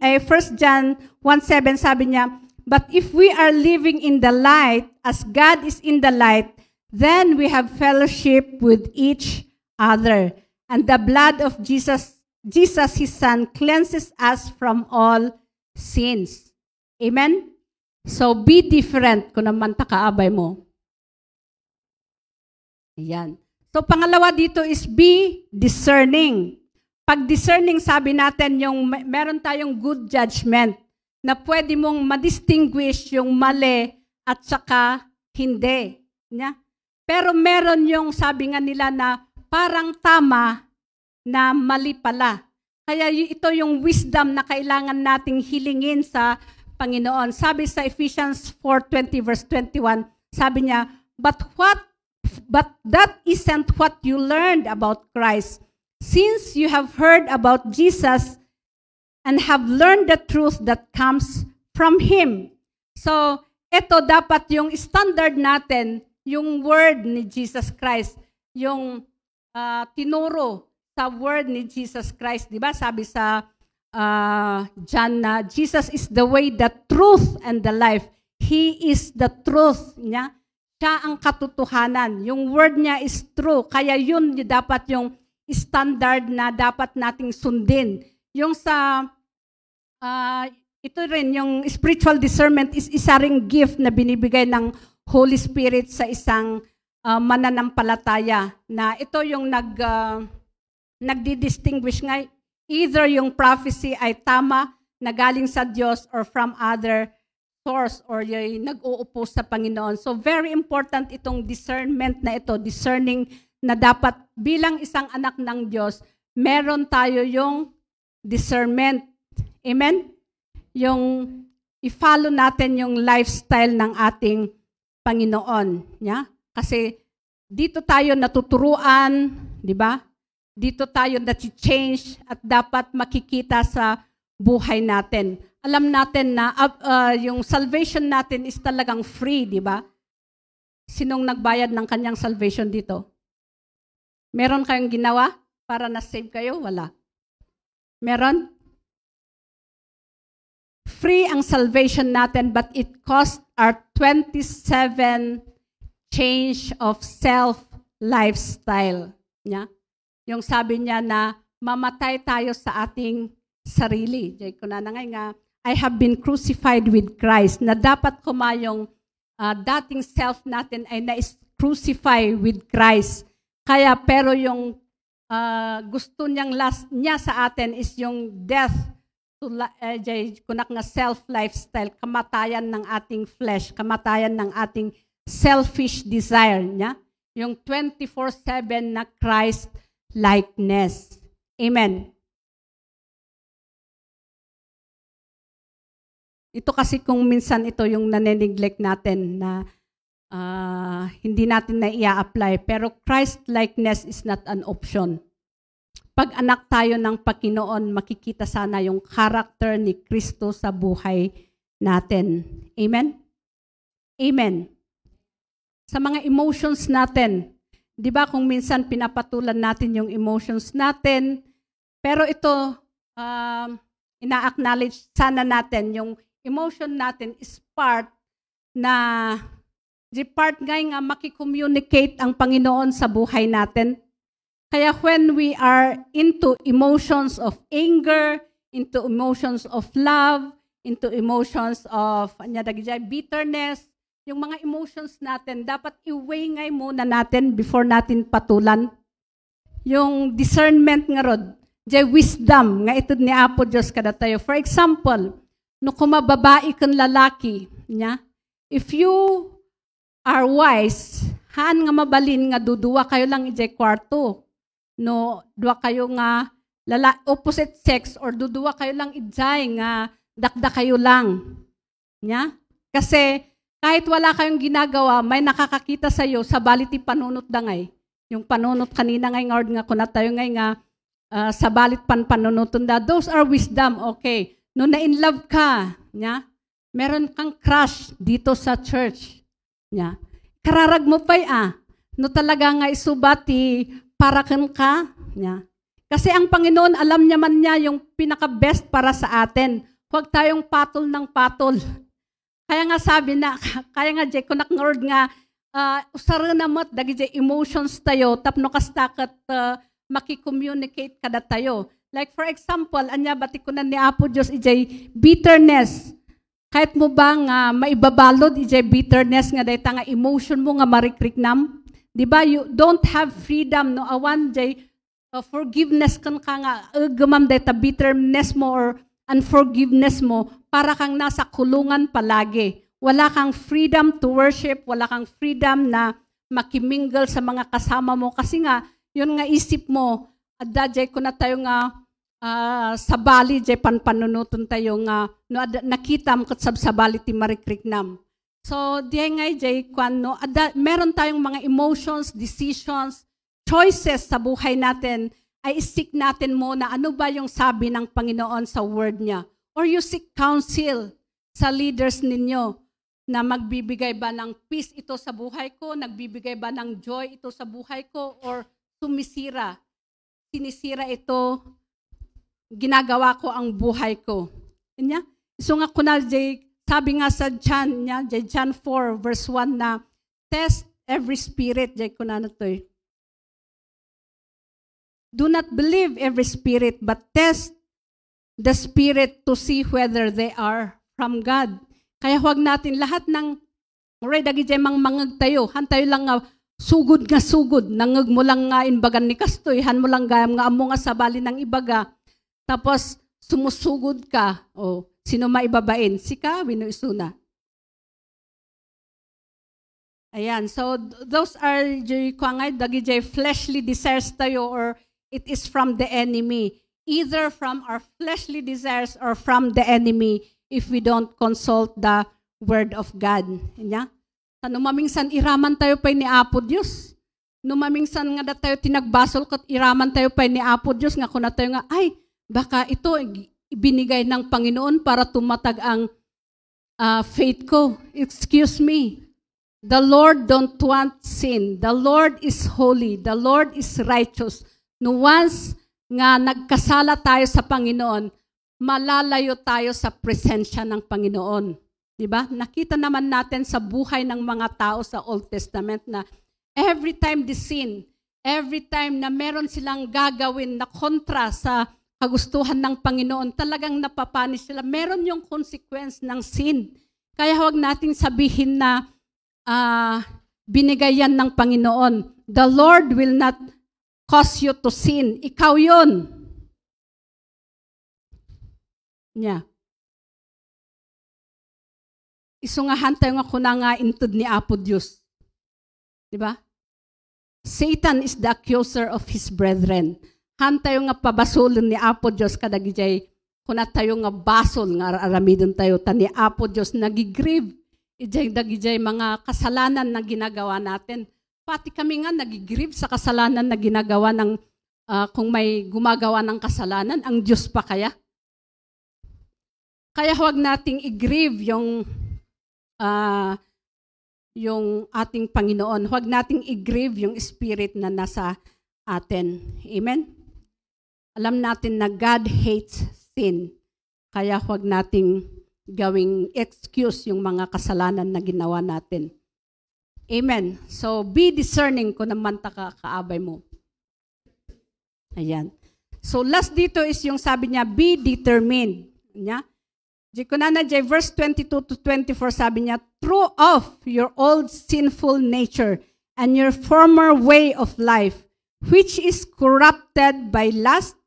John 1:7 sabi niya, but if we are living in the light as God is in the light, then we have fellowship with each other. And the blood of Jesus his son cleanses us from all sins. Amen? So be different kung naman takaabay mo. Ayan. So pangalawa dito is be discerning. Pag discerning, sabi natin yung meron tayong good judgment na pwede mong ma-distinguish yung mali at saka hindi. Yeah? Pero meron yung sabi nga nila na parang tama na mali pala. Kaya ito yung wisdom na kailangan nating hilingin sa Panginoon. Sabi sa Ephesians 4:20 verse 21, sabi niya, but that isn't what you learned about Christ. Since you have heard about Jesus and have learned the truth that comes from Him. So, ito dapat yung standard natin, yung word ni Jesus Christ, yung tinuro sa word ni Jesus Christ, di ba? Sabi sa John na Jesus is the way, the truth, and the life. He is the truth niya. Siya ang katotohanan. Yung word niya is true. Kaya yun dapat yung standard na dapat nating sundin. Yung sa, ito rin, yung spiritual discernment is isa ring gift na binibigay ng Holy Spirit sa isang mananampalataya. Na ito yung nagdi-distinguish nga, either yung prophecy ay tama, na galing sa Diyos or from other source or yung nag-uupo sa Panginoon. So very important itong discernment na ito, discerning na dapat bilang isang anak ng Diyos, meron tayo yung discernment. Amen? Yung i-follow natin yung lifestyle ng ating Panginoon. Yeah? Kasi dito tayo natuturuan, di ba? Dito tayo na-change at dapat makikita sa buhay natin. Alam natin na yung salvation natin is talagang free, di ba? Sinong nagbayad ng kanyang salvation dito? Meron kayong ginawa para na-save kayo? Wala. Meron? Free ang salvation natin, but it cost our 27 change of self-lifestyle. Yeah? Yung sabi niya na mamatay tayo sa ating sarili. Jay ko na ngay nga, I have been crucified with Christ, na dapat kumayong dating self natin ay na-crucify with Christ. Kaya pero yung gusto niyang last niya sa atin is yung death to kunak nga self-lifestyle, kamatayan ng ating flesh, kamatayan ng ating selfish desire niya, yung 24/7 na Christ likeness. Amen. Ito kasi kung minsan ito yung nane-neglect natin na hindi natin na i-apply, pero Christ likeness is not an option. Pag anak tayo ng Panginoon, makikita sana yung character ni Kristo sa buhay natin. Amen? Amen. Sa mga emotions natin, di ba kung minsan pinapatulan natin yung emotions natin, pero ito, ina-acknowledge sana natin, yung emotion natin is part na, di part nga makicommunicate ang Panginoon sa buhay natin. Kaya when we are into emotions of anger, into emotions of love, into emotions of bitterness, yung mga emotions natin, dapat i-weigh ngay muna natin before natin patulan. Yung discernment nga rod, wisdom, nga ito ni Apo Diyos kada tayo. For example, no kumababae kang lalaki, niya, if you are wise, haan nga mabalin nga duduwa kayo lang ijay kwarto. No, duwa kayo nga opposite sex or duduwa kayo lang ijay nga dakda kayo lang. Nya? Kasi kahit wala kayong ginagawa, may nakakakita sa iyo sa baliti panunot dangay. Yung panunot kanina ngay ngord nga kuna tayo ngay nga sa balit panunuton da. Those are wisdom. Okay. No na in love ka, nya? Meron kang crush dito sa church. Nya? Kararag mo pa'y no talaga nga isubati para kan ka, nya? Kasi ang Panginoon, alam niya man niya yung pinaka-best para sa atin. Huwag tayong patol ng patol. Kaya nga sabi na, kaya nga Jay, kunak ngord nga, usara na mo't, dagi Jay, emotions tayo, tapno kastakat makicommunicate kada tayo. Like for example, anya batik ko na ni Apo Diyos, ijay bitterness. Kahit mo ba nga maibabalod, ijay bitterness nga dahil nga emotion mo nga marikriknam. Diba, you don't have freedom, no? Awan jay, forgiveness kan ka nga, gamam dahil ta bitterness mo or unforgiveness mo, para kang nasa kulungan palagi. Wala kang freedom to worship, wala kang freedom na makimingle sa mga kasama mo. Kasi nga, yun nga isip mo, adajay ko na tayo nga sa bali, jay panpanunuton tayo nga, no, nakita mo kat sa bali ti marikriknam. So, diyan nga jay, no, meron tayong mga emotions, decisions, choices sa buhay natin, ay isik natin muna ano ba yung sabi ng Panginoon sa word niya. Or you seek counsel sa leaders ninyo na magbibigay ba ng peace ito sa buhay ko, nagbibigay ba ng joy ito sa buhay ko, or sinisira ito, ginagawa ko ang buhay ko. Kanya? So nga ko na, sabi nga sa John 4 verse 1 na, test every spirit, ko na to eh. Do not believe every spirit, but test the spirit to see whether they are from God. Kaya huwag natin lahat ng, dagi jay mangmangag tayo, hantayo lang nga, sugod, nangag mo lang nga inbagan ni Kastoy, han mo lang nga amo nga sabali ng ibaga, tapos sumusugod ka, sino maibabain? Sika, wino isuna. Ayan, so those are, dagi jay fleshly desires tayo, or it is from the enemy. Either from our fleshly desires or from the enemy if we don't consult the Word of God. Nya? Numamingsan iraman tayo pa ni Apo Diyos. Numamingsan nga tayo tinagbasol kat iraman tayo pa ni Apo Diyos nga kuna tayo nga, ay, baka ito ibinigay ng Panginoon para tumatag ang faith ko. Excuse me. The Lord don't want sin. The Lord is holy. The Lord is righteous. No, once nga nagkasala tayo sa Panginoon, malalayo tayo sa presensya ng Panginoon. Diba? Nakita naman natin sa buhay ng mga tao sa Old Testament na every time they sin, every time na meron silang gagawin na kontra sa kagustuhan ng Panginoon, talagang napapanis sila. Meron yung consequence ng sin. Kaya huwag nating sabihin na binigay yan ng Panginoon. The Lord will not cause you to sin. Ikaw yun. Nya. Isungahan tayo nga kuna nga intud ni Apo Diyos. Diba? Satan is the accuser of his brethren. Han tayo nga pabasulon ni Apo Diyos kadagijay kuna tayo nga basol nga aramidon tayo ta ni Apo Diyos nagigrieve. Ijay dagijay mga kasalanan na ginagawa natin. Pati kami nga nagigrieve sa kasalanan na ginagawa ng kung may gumagawa ng kasalanan, ang Diyos pa kaya? Kaya huwag nating i-grieve yung ating Panginoon. Huwag nating i-grieve yung spirit na nasa atin. Amen? Alam natin na God hates sin. Kaya huwag nating gawing excuse yung mga kasalanan na ginawa natin. Amen. So, be discerning kung naman kaabay mo. Ayan. So, last dito is yung sabi niya, be determined. Nya? Verse 22 to 24, sabi niya, throw off your old sinful nature and your former way of life, which is corrupted by lust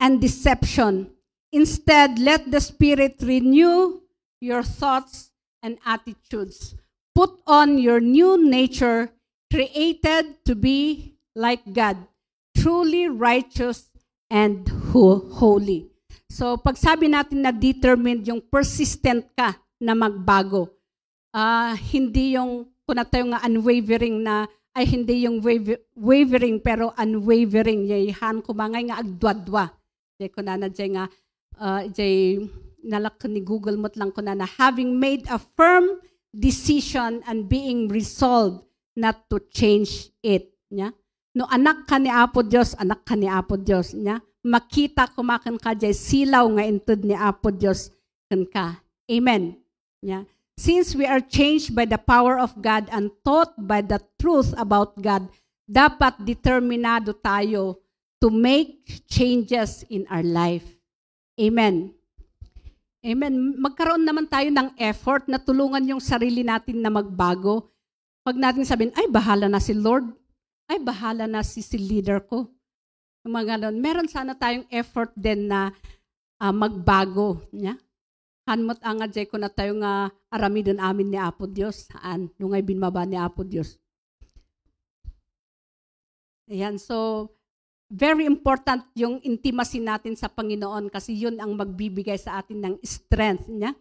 and deception. Instead, let the Spirit renew your thoughts and attitudes. Put on your new nature, created to be like God, truly righteous and holy. So, pag sabi natin na determined, yung persistent ka na magbago. Hindi yung, kung tayo nga unwavering na, ay hindi yung wavering, pero unwavering. Yahan kumangay nga agdwadwa. Jay ko na jay nga, jay nalak ni Google mo't lang ko na having made a firm decision and being resolved not to change it. Nya? No anak ka ni Apo Diyos, anak ka ni Apo Diyos. Nya? Makita kumakan ka jay silaw nga intud ni Apo Diyos kan ka. Amen. Nya? Since we are changed by the power of God and taught by the truth about God, dapat determinado tayo to make changes in our life. Amen. Amen. Magkaroon naman tayo ng effort na tulungan yung sarili natin na magbago. Pag natin sabihin, ay bahala na si Lord. Ay bahala na si leader ko. Meron sana tayong effort din na magbago. Yeah? Hanmot ang adjay ko na tayo nga aramidon amin ni Apo Diyos. Nungay binmaba ni Apo Diyos. Ayan, so very important yung intimacy natin sa Panginoon kasi yun ang magbibigay sa atin ng strength niya.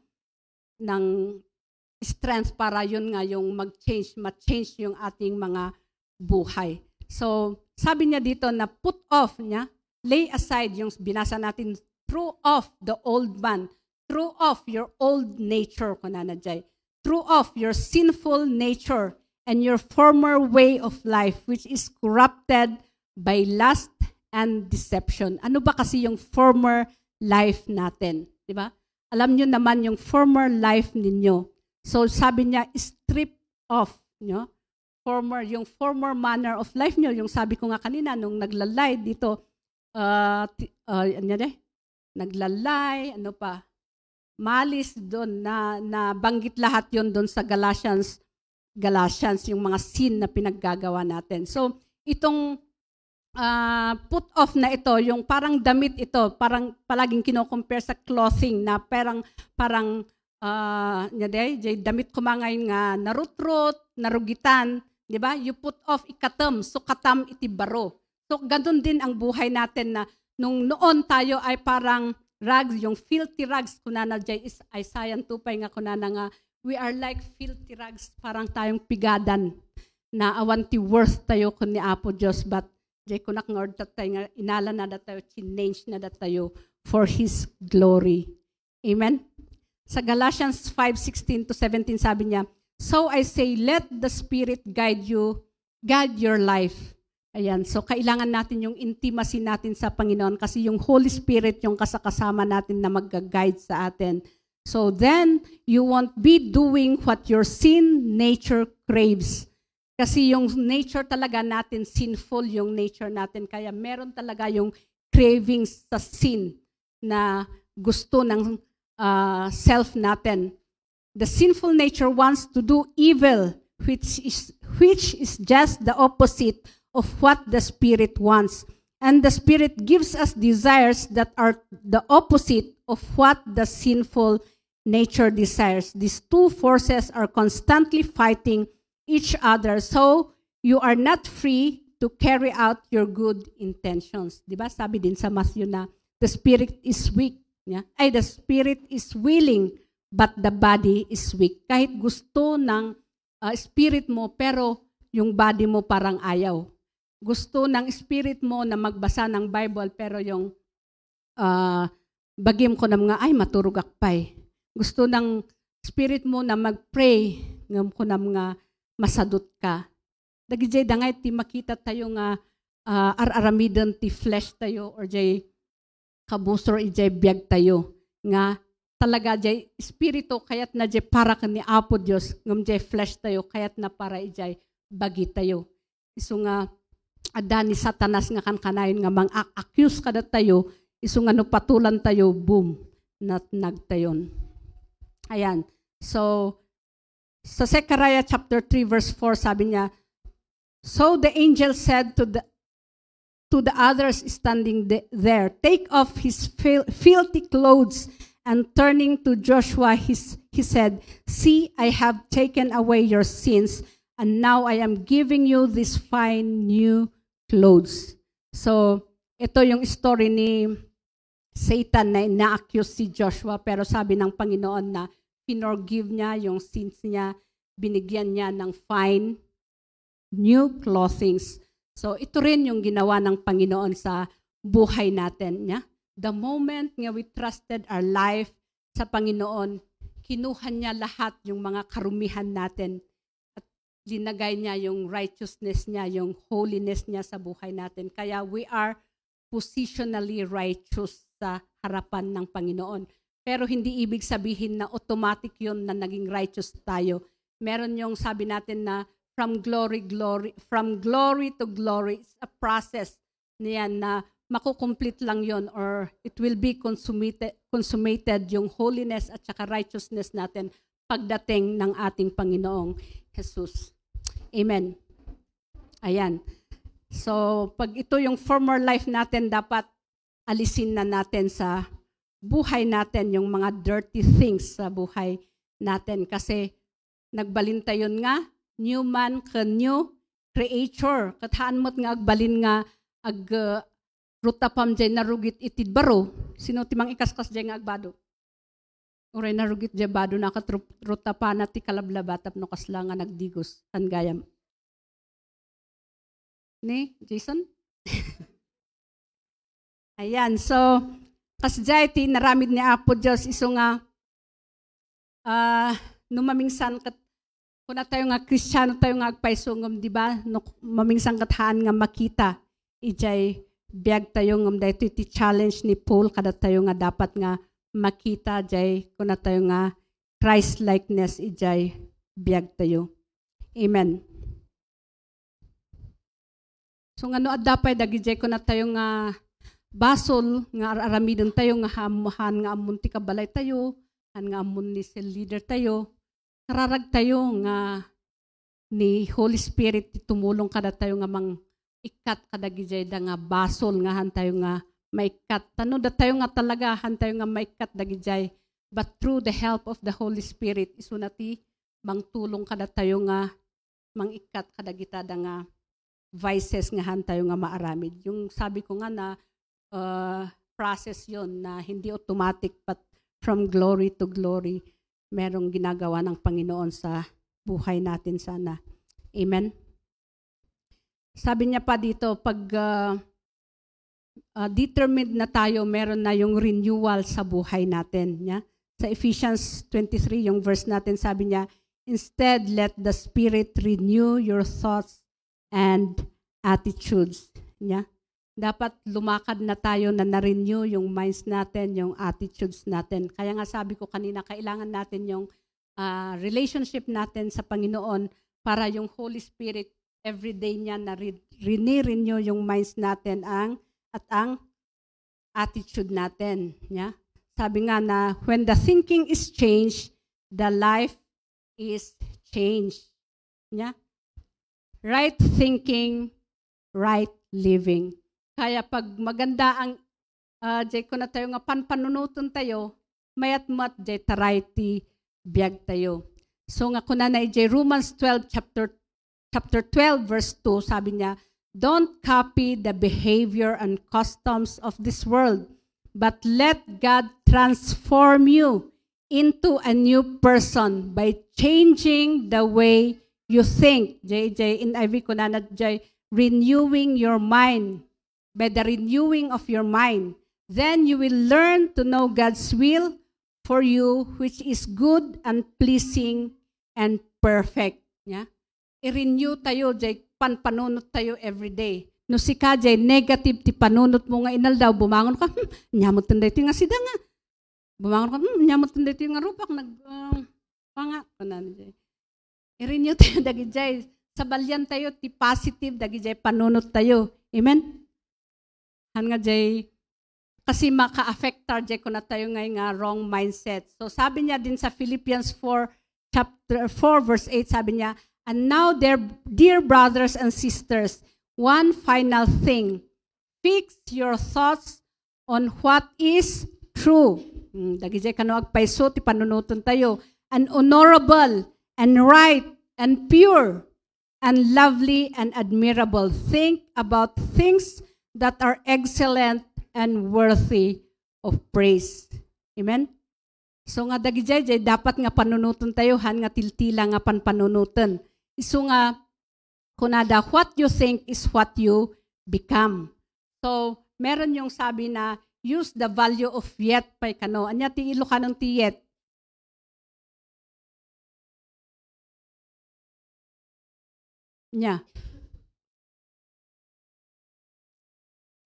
Ng strength para yun nga yung ma-change yung ating mga buhay. So, sabi niya dito na put off niya, lay aside yung binasa natin, throw off the old man, throw off your old nature, kunanadjay. Throw off your sinful nature and your former way of life which is corrupted by lust and deception. Ano ba kasi yung former life natin? Di ba? Alam nyo naman yung former life ninyo. So sabi niya, strip off. Nyo? Yung former manner of life nyo. Yung sabi ko nga kanina, nung naglalay dito, naglalay, ano pa, malis doon, na banggit lahat yon doon sa Galatians, yung mga sin na pinaggagawa natin. So, itong put off na ito, yung parang damit ito, parang palaging kino-compare sa clothing na parang damit kumangay nga narutrot, narugitan, di ba? You put off ikatam, so katam iti baro. So ganun din ang buhay natin na nung noon tayo ay parang rags, yung filthy rags, kunana jay is Isaiah 2 nga kunana nga, we are like filthy rags, parang tayong pigadan na awanti worth tayo kun ni Apo Diyos, but jay kunak ngord tayo nga inala na tayo, change na tayo for His glory. Amen? Sa Galatians 5:16 to 17 sabi niya, so I say, let the Spirit guide your life. Ayan, so kailangan natin yung intimacy natin sa Panginoon kasi yung Holy Spirit yung kasakasama natin na mag-guide sa atin. So then, you won't be doing what your sin nature craves. Kasi yung nature talaga natin, sinful yung nature natin. Kaya meron talaga yung cravings sa sin na gusto ng self natin. The sinful nature wants to do evil, which is just the opposite of what the Spirit wants. And the Spirit gives us desires that are the opposite of what the sinful nature desires. These two forces are constantly fighting each other, so you are not free to carry out your good intentions. Diba? Sabi din sa Matthew na the spirit is weak. Yeah? The spirit is willing, but the body is weak. Kahit gusto ng spirit mo, pero yung body mo parang ayaw. Gusto ng spirit mo na magbasa ng Bible, pero yung bagim ko na mga, maturog akpay. Gusto ng spirit mo na mag-pray, ngam ko na mga masadot ka. Dagijay dangay ti makita tayo nga araramidon ti flesh tayo or jay kabusor ijay biag tayo. Nga talaga jay espiritu kayat na jay para ni Apo Dios ngam jay flesh tayo kayat na para ijay bagi tayo. Isu nga ada ni Satanas nga kanayon nga mang-accuse kada tayo, isu nga no patulan tayo, boom, nagtayon. Ayan. So, sa Zechariah chapter 3 verse 4 sabi niya, so the angel said to the others standing there, take off his filthy clothes, and turning to Joshua, he said, see, I have taken away your sins, and now I am giving you these fine new clothes. So, ito yung story ni Satan na ina-accuse si Joshua, pero sabi ng Panginoon na pinorgive niya yung sins niya, binigyan niya ng fine new clothings. So, ito rin yung ginawa ng Panginoon sa buhay natin. Yeah? The moment nga we trusted our life sa Panginoon, kinuha niya lahat yung mga karumihan natin at linagay niya yung righteousness niya, yung holiness niya sa buhay natin. Kaya we are positionally righteous sa harapan ng Panginoon. Pero hindi ibig sabihin na automatic yun na naging righteous tayo. Meron yung sabi natin na from glory to glory, it's a process niyan na makukomplete lang yon or it will be consummated yung holiness at saka righteousness natin pagdating ng ating Panginoong Jesus. Amen. Ayan. So, pag ito yung former life natin, dapat alisin na natin sa buhay natin yung mga dirty things sa buhay natin. Kasi nagbalintayon nga, new man ka new creator. Kataan mo't nga agbalin nga rutapam jay narugit itid baro. Sino timang ikaskas jay nga agbado? Uray narugit jay bado na katrutapa na ti kalablabatap no kasla nga nagdigos. Angayam. Ni, Jason? Ayan, so, kasjay ti naramid ni Apo Diyos iso nga numamingsan kat kuna tayo nga Kristiyano tayo nga agpaisungom, di ba? No, mamingsan kathaan nga makita ijay biag tayo ngam dayto iti challenge ni Paul kada tayo nga dapat nga makita jay kuna tayo nga Christ likeness ijay biag tayo. Amen. So nga no adapay dagijay kuna tayo nga basol nga aramidon tayo nga hamuhan nga amon ti kabalay tayo, nga amon ni cell leader tayo. Kararag tayo nga ni Holy Spirit tumulong kada tayo nga mang ikat kada gijay da nga basol nga han tayo nga maikat. Tano da tayo nga talaga han tayo nga maikat da gijay. But through the help of the Holy Spirit isunati mang tulong kada tayo nga mang ikat kada gita da nga vices nga han tayo nga maaramid. Yung sabi ko nga na process yon na hindi automatic but from glory to glory. Merong ginagawa ng Panginoon sa buhay natin sana. Amen? Sabi niya pa dito, pag determined na tayo, meron na yung renewal sa buhay natin. Yeah? Sa Ephesians 23, yung verse natin, sabi niya, instead, let the Spirit renew your thoughts and attitudes. Yeah? Dapat lumakad na tayo na na-renew yung minds natin, yung attitudes natin. Kaya nga sabi ko kanina, kailangan natin yung relationship natin sa Panginoon para yung Holy Spirit everyday niya na renew yung minds natin ang attitude natin. Yeah? Sabi nga na, when the thinking is changed, the life is changed. Yeah? Right thinking, right living. Kaya pag maganda ang jay ko na tayo nga panpanunuton tayo, mayat mat jay taray ti biag tayo. So nga kuna na jay Romans 12 chapter 12 verse 2 sabi niya, don't copy the behavior and customs of this world, but let God transform you into a new person by changing the way you think. Jay in IV kuna na jay renewing your mind. By the renewing of your mind, then you will learn to know God's will for you, which is good and pleasing and perfect. Yeah? I-renew tayo, jay panpanunot tayo every day. No si ka, jay negative ti panunot mo nga inaldaw, bumangon ka, nyamot tinday ti nga sida nga. Bumangon ka, nyamot tinday ti nga rupak, panga. I-renew tayo, dagi jay. Sabalyan tayo, ti positive, dagi jay panunot tayo. Amen? Nga jay, kasi maka-affect jay ko na tayo ngayon nga wrong mindset. So sabi niya din sa Philippians 4, chapter 4, verse 8, sabi niya, and now, dear brothers and sisters, one final thing, fix your thoughts on what is true. Dagi jay kano agpaiso, ti panunuton tayo, and honorable, and right, and pure, and lovely, and admirable. Think about things that are excellent and worthy of praise. Amen? So nga dagijay, dapat nga panunutan tayo, han nga tiltila nga panpanunutan. So nga, kunada, what you think is what you become. So, meron yung sabi na, use the value of yet pay kano. Anya ti Ilocano ti yet. Nya.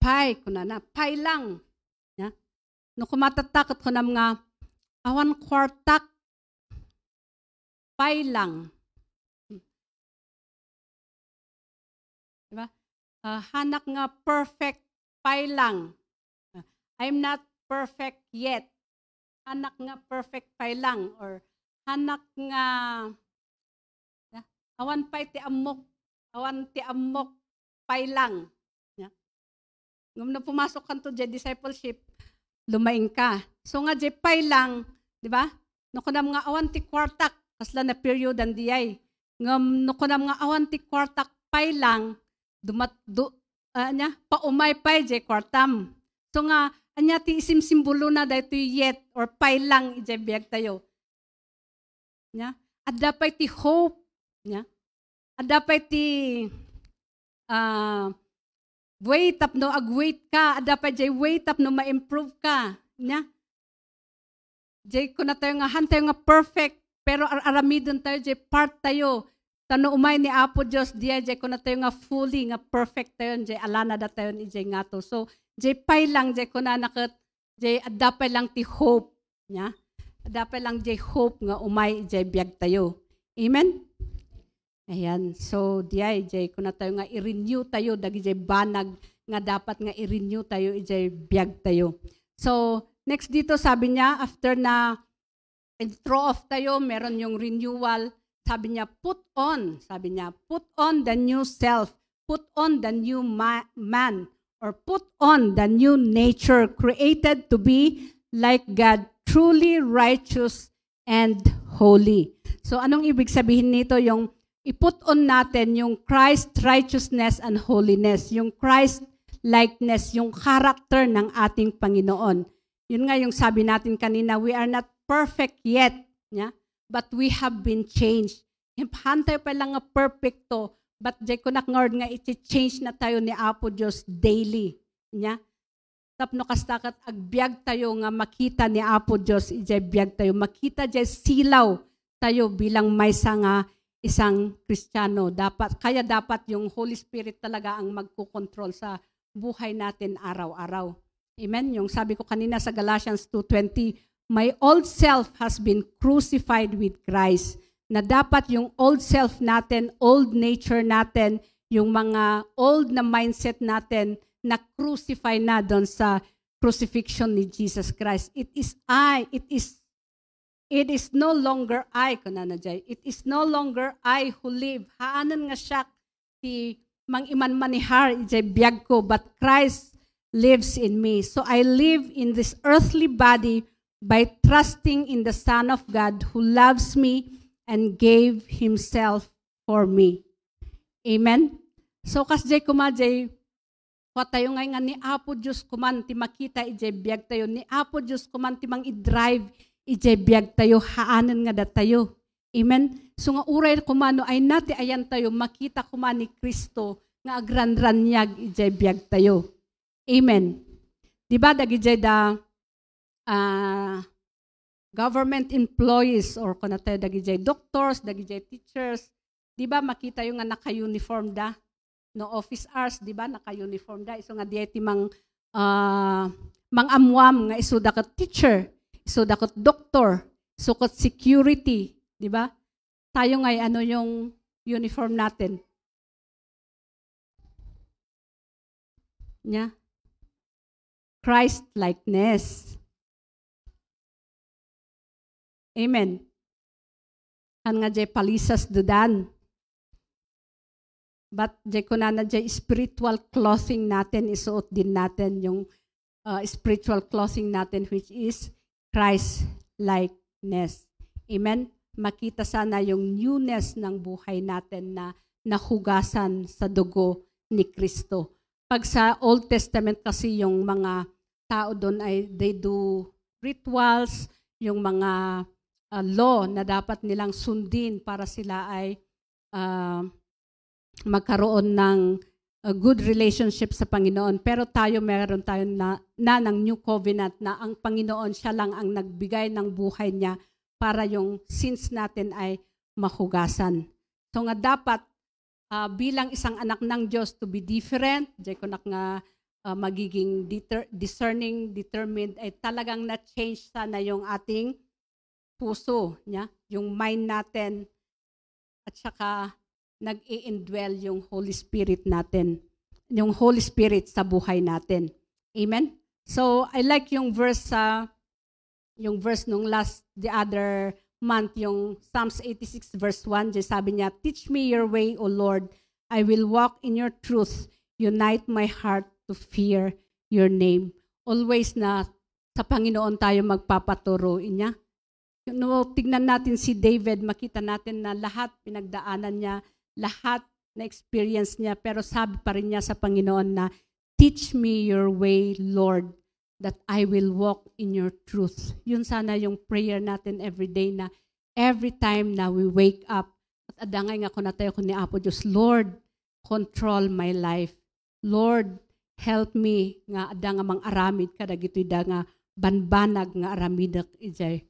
Pay, kunana, pay lang. Yeah? No kumatatakot ko na mga awan kwartak, pay lang. Diba? Hanak nga perfect, pay lang. I'm not perfect yet. Hanak nga perfect, pay lang. Or hanak nga, awan pay ti amok, pay lang. Ngum na pumasok ka to dyan, discipleship, lumaing ka. So nga, dyan, pay lang, di ba? No ko na mga awan ti kwartak, kasla na period ang diyay. Ngum, no ko na mga awan ti kwartak, pay lang, paumay pay dyan kwartam. So nga, anya ti isim simbolo na dahito yet, or pay lang, dyan biyag tayo. Nya? At dapat ti hope, nya? At dapat ti, wait up no agwait ka, dapat jay wait up no ma-improve ka, nya. Jay ko na tayo nga han tayo nga perfect, pero aramidon tayo jay part tayo. Tano umay ni Apo Dios diya jay ko na tayo nga fully nga perfect tayo jay alana da tayo ni jay ngato. So jay pay lang jay ko na nakat jay dapat lang ti hope, nya. Dapat lang jay hope nga umay jay biag tayo. Amen. Ayan, so diay jay ko na tayo nga i-renew tayo dagi jay banag nga dapat nga i-renew tayo jay biag tayo. So next dito sabi niya after na throw off tayo, meron yung renewal. Sabi niya put on the new self, put on the new man, or put on the new nature created to be like God, truly righteous and holy. So anong ibig sabihin nito? Yung i-put on natin yung Christ righteousness and holiness, yung Christ likeness, yung character ng ating Panginoon. Yun nga yung sabi natin kanina, we are not perfect yet, yeah? But we have been changed. Hantay pa lang nga perfecto, but jay ko nakngord nga iti-change na tayo ni Apo Diyos daily. Yeah? Tapno kastakat agbyag tayo nga makita ni Apo Diyos, ijay biyag tayo, makita jay silaw tayo bilang maysa nga isang Kristiyano. Kaya dapat yung Holy Spirit talaga ang magkukontrol sa buhay natin araw-araw. Amen? Yung sabi ko kanina sa Galatians 2:20, my old self has been crucified with Christ. Na dapat yung old self natin, old nature natin, yung mga old na mindset natin, na crucify na doon sa crucifixion ni Jesus Christ. It is no longer I, it is no longer I who live. Haanan nga siya ti mang iman manihar ijay biyag ko, but Christ lives in me. So I live in this earthly body by trusting in the Son of God who loves me and gave Himself for me. Amen? So kasjay kumadjay, wa tayo ngay nga ni Apo Diyos kuman ti makita ijay biyag tayo, ni Apo Diyos kuman ti mang i-drive ijay biyag tayo, haanan nga da tayo. Amen? So nga uray kumano ay nati ayan tayo, makita kuman ni Kristo nga agranranyag ijay biyag tayo. Amen. Diba dagijay da government employees or kung tayo dagijay doctors, dagijay teachers, diba makita yung nga naka-uniform da no office hours, diba naka-uniform da. Iso nga diay ti mang amwam nga iso dakot teacher, iso dakot doctor, iso kot security, diba? Tayo nga ano yung uniform natin. Nya? Christ-likeness. Amen. Han nga jay palisas dudan. But jay kunana jay spiritual clothing natin, isuot din natin yung spiritual clothing natin which is Christ-likeness. Amen. Makita sana yung newness ng buhay natin na nahugasan sa dugo ni Kristo. Pag sa Old Testament kasi yung mga tao doon ay they do rituals, yung mga law na dapat nilang sundin para sila ay magkaroon ng good relationship sa Panginoon. Pero meron tayo na ng New Covenant na ang Panginoon siya lang ang nagbigay ng buhay niya para yung sins natin ay mahugasan. So nga dapat bilang isang anak ng Diyos to be different, jay ko nga magiging discerning, determined, ay talagang na-change sana yung ating puso, yung mind natin, at saka nag-i-indwell yung Holy Spirit natin, yung Holy Spirit sa buhay natin. Amen? So, I like yung verse nung the other month, yung Psalms 86 verse 1, sabi niya, "Teach me your way, O Lord. I will walk in your truth. Unite my heart to fear your name." Always na sa Panginoon tayo magpapaturo niya. No, tignan natin si David, makita natin na lahat pinagdaanan niya, lahat na experience niya, pero sabi pa rin niya sa Panginoon na, "Teach me your way, Lord, that I will walk in your truth." Yun sana yung prayer natin every day, na every time na we wake up, at adangay nga ko na tayo ni Apo Diyos, "Lord, control my life. Lord, help me nga adang nga mang aramid kada gitoy da nga banbanag nga aramidak ijay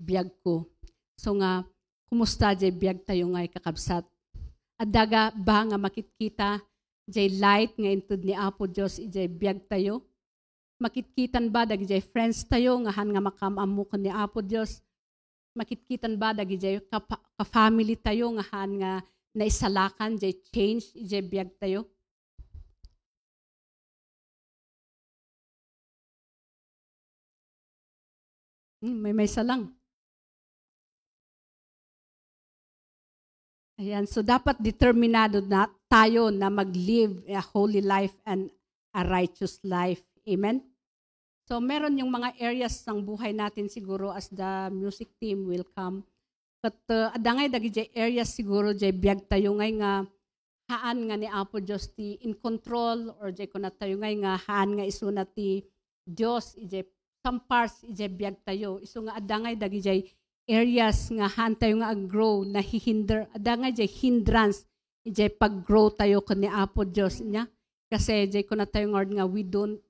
biyag ko." So nga, kumusta jay biyag tayo nga kakabsat? Adaga ba nga makikita jay light nga intud ni Apo Diyos ijay biyag tayo? Makitkitan ba dagi jay friends tayo nga han nga makamamu ko ni Apo Dios? Makitkitan ba dagi jay ka-family tayo nga han nga naisalakan jay change jay biyag tayo? May salang. Ayan, so dapat determinado na tayo na mag-live a holy life and a righteous life. Amen? So, meron yung mga areas ng buhay natin siguro as the music team will come. But adangay dagi jay areas siguro jay biyag tayo ngay nga haan nga ni Apo Diyos ti in control, or jay kunat tayo ngay nga haan nga iso na ti Diyos, ijay some parts ijay biyag tayo. Iso nga adangay dagi jay areas nga haan tayo nga ag-grow, nahihinder, adangay jay hindrance, ijay pag-grow tayo ko ni Apo Diyos niya. Kasi jay kunat tayo nga we don't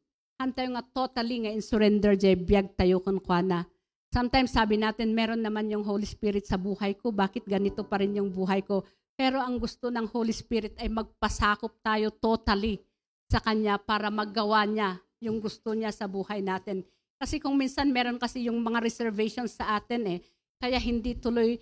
tayo nga totally nga in surrender jay biyag tayo kun kuana. Sometimes sabi natin meron naman yung Holy Spirit sa buhay ko, bakit ganito pa rin yung buhay ko? Pero ang gusto ng Holy Spirit ay magpasakop tayo totally sa Kanya para maggawa niya yung gusto niya sa buhay natin. Kasi kung minsan meron kasi yung mga reservations sa atin kaya hindi tuloy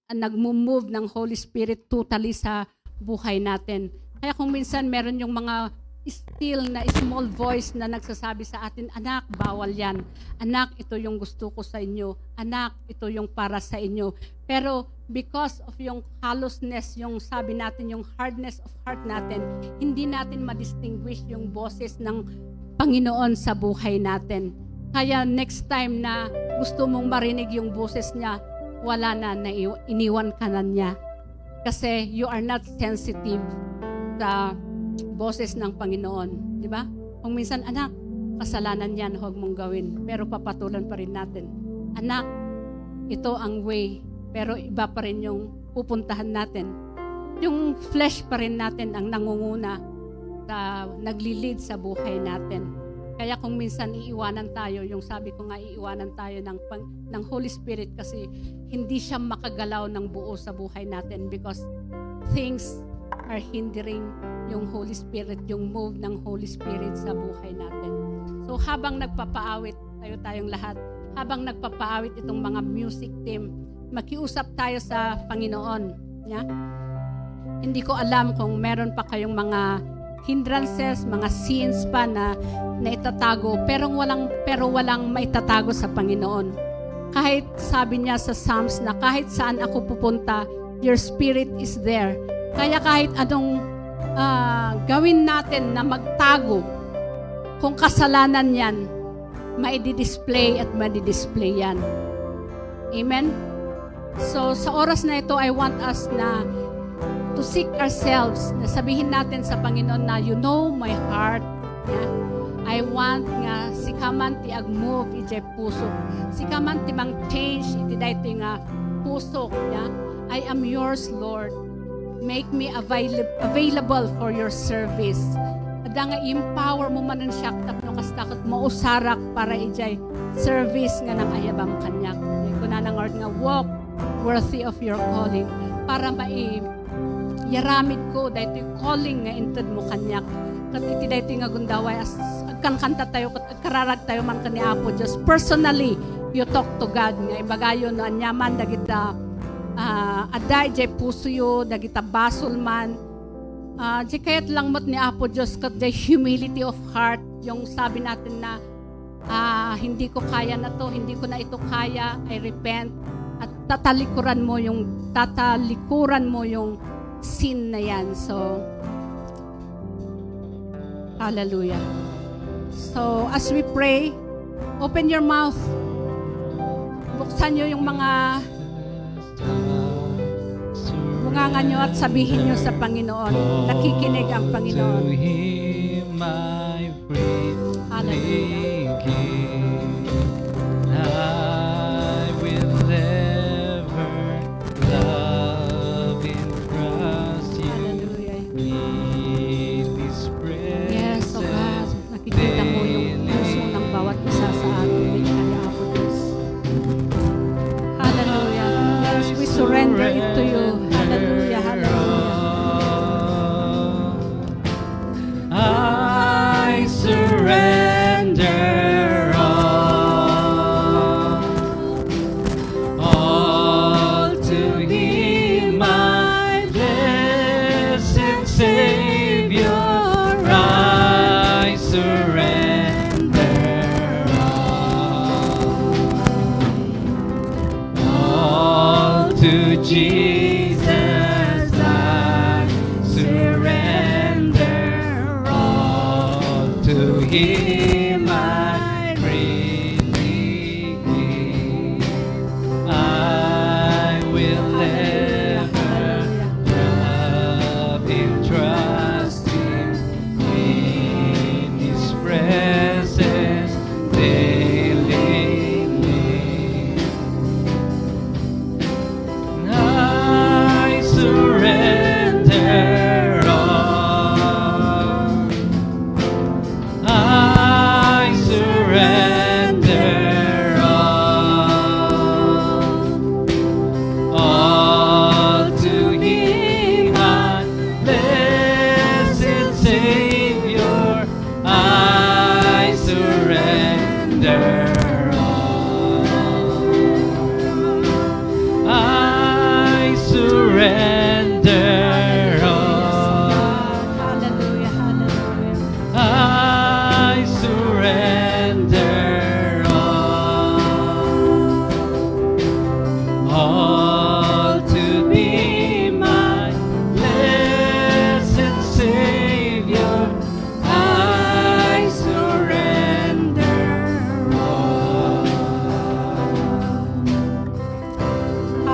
nagmo-move ng Holy Spirit totally sa buhay natin. Kaya kung minsan meron yung mga still na small voice na nagsasabi sa atin, anak, bawal yan. Anak, ito yung gusto ko sa inyo. Anak, ito yung para sa inyo. Pero because of yung callousness, yung sabi natin, yung hardness of heart natin, hindi natin ma-distinguish yung boses ng Panginoon sa buhay natin. Kaya next time na gusto mong marinig yung boses niya, wala na, iniwan ka na niya. Kasi you are not sensitive sa boses ng Panginoon. Di ba? Kung minsan, anak, kasalanan yan, huwag mong gawin. Pero papatulan pa rin natin. Anak, ito ang way. Pero iba pa rin yung pupuntahan natin. Yung flesh pa rin natin ang nangunguna sa nagli-lead sa buhay natin. Kaya kung minsan iiwanan tayo, yung sabi ko nga, iiwanan tayo ng Holy Spirit kasi hindi siya makagalaw ng buo sa buhay natin because things are hindering yung Holy Spirit, yung move ng Holy Spirit sa buhay natin. So habang nagpapaawit tayong lahat, habang nagpapaawit itong mga music team, makiusap tayo sa Panginoon. Yeah? Hindi ko alam kung meron pa kayong mga hindrances, mga sins pa na itatago, pero walang maitatago sa Panginoon. Kahit sabi niya sa Psalms na kahit saan ako pupunta, your spirit is there. Kaya kahit anong gawin natin na magtago, kung kasalanan yan, maidi-display at madi-display yan. Amen? So, sa oras na ito, I want us na to seek ourselves, na sabihin natin sa Panginoon na, you know my heart. Yeah? I want nga, sikaman ti agmove iti puso. Sikaman ti mang change iti dayto nga puso. Yeah? I am yours, Lord. Make me available for your service. Ada nga empower mo man ng siyak no kastakot mo usarak para ijay service nga nang ayabam kanyak. Kuna nang ord nga walk worthy of your calling para yaramid ko daytoy calling nga inted mo kanyak. Kat iti daytoy nga gundaway as agkan kanta tayo kat agkararag tayo man kani Apo Dios. Personally, you talk to God nga ibagayon no anyaman dagita aday jay puso yo dagita basol man di kayat lang mat ni Apo Diyos kat jay humility of heart yung sabi natin na hindi ko kaya na to, hindi ko na ito kaya, I repent at tatalikuran mo yung sin na yan. So hallelujah. So as we pray, open your mouth, buksan nyo yung mga bungangan nyo at sabihin nyo sa Panginoon. Nakikinig ang Panginoon. Hallelujah. I will ever love and trust you. In His presence. Yes, O God. Nakikita mo yung puso ng bawat isa sa atin. Hallelujah. Yes, we surrender it to you. Hallelujah, hallelujah. I surrender all to Him, my blessed Savior. I surrender all to Jesus. Him I freely give. I will ever love and trust Him in His presence daily live. I surrender.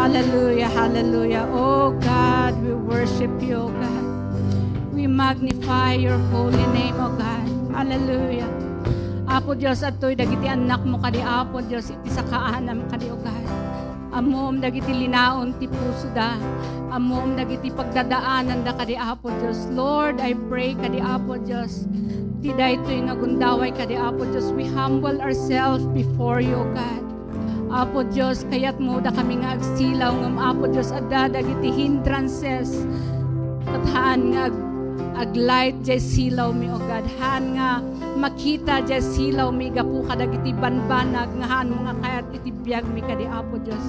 Hallelujah, hallelujah. Oh God, we worship you, oh God. We magnify your holy name, oh God. Hallelujah. Apo Diyos, ato'y dagiti anak mo kadi Apo Diyos, iti sa kaanam kadi, oh God. Amom dagiti linaon ti puso da. Amom dagiti pagdadaanan da kadi Apo Diyos. Lord, I pray kadi Apo Diyos. Ti daytoy nga gundaway kadi Apo Diyos. We humble ourselves before you, God. Apo Diyos, kayat mo da kami nga agsilaw ngam Apo Diyos adda dagiti hindrances. Kathaan nga aglight jay silaw mi, O God. Han nga makita jay silaw mi gapu kadagiti banbanag nga han mga kayat iti biyag mi kadi Apo Diyos.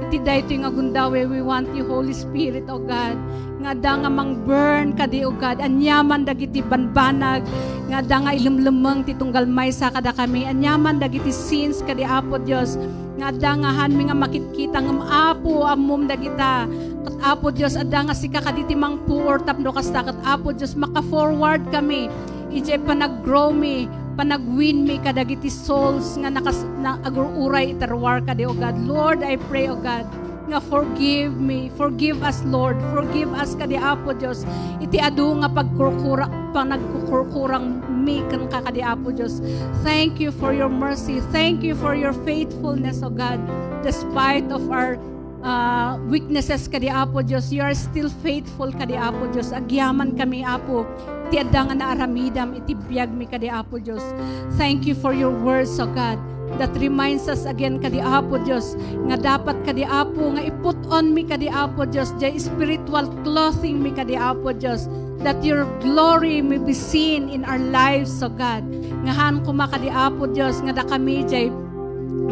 Iti daytoy nga gundawe, we want you Holy Spirit, O God. Nga da nga mang burn kadi, O God. Anyaman dagiti banbanag nga da nga ilumlumeng ti tunggal maysa kada kami. Anyaman dagiti sins kadi Apo Diyos. Nga da nga han mi nga makitkita ngam Apo amom dagita. Kat Apo Diyos adda nga sika kaditi mang puor tapno kasta kat Apo Diyos maka-forward kami. Ije panag-grow mi, panag-win mi kadagiti souls nga na agururay itarwar kadi, O God. Lord, I pray, O God, nga forgive me, forgive us, Lord, forgive us kadi Apo Diyos. Iti adu nga panagkukurang mi kan kadi Apo Diyos. Thank you for your mercy, thank you for your faithfulness, O God. Despite of our weaknesses kadi Apo Diyos, you are still faithful kadi Apo Diyos. Agyaman kami Apo, ti adda nga naaramidam iti biyag mi kadi Apo Diyos. Thank you for your words, O God, that reminds us again kadi Apo Diyos nga dapat kadi Apo nga iput on mi kadi Apo Diyos jay spiritual clothing mi kadi Apo Diyos, that your glory may be seen in our lives, O God. Ngahan kuma kadi Apo Diyos nga da kami jay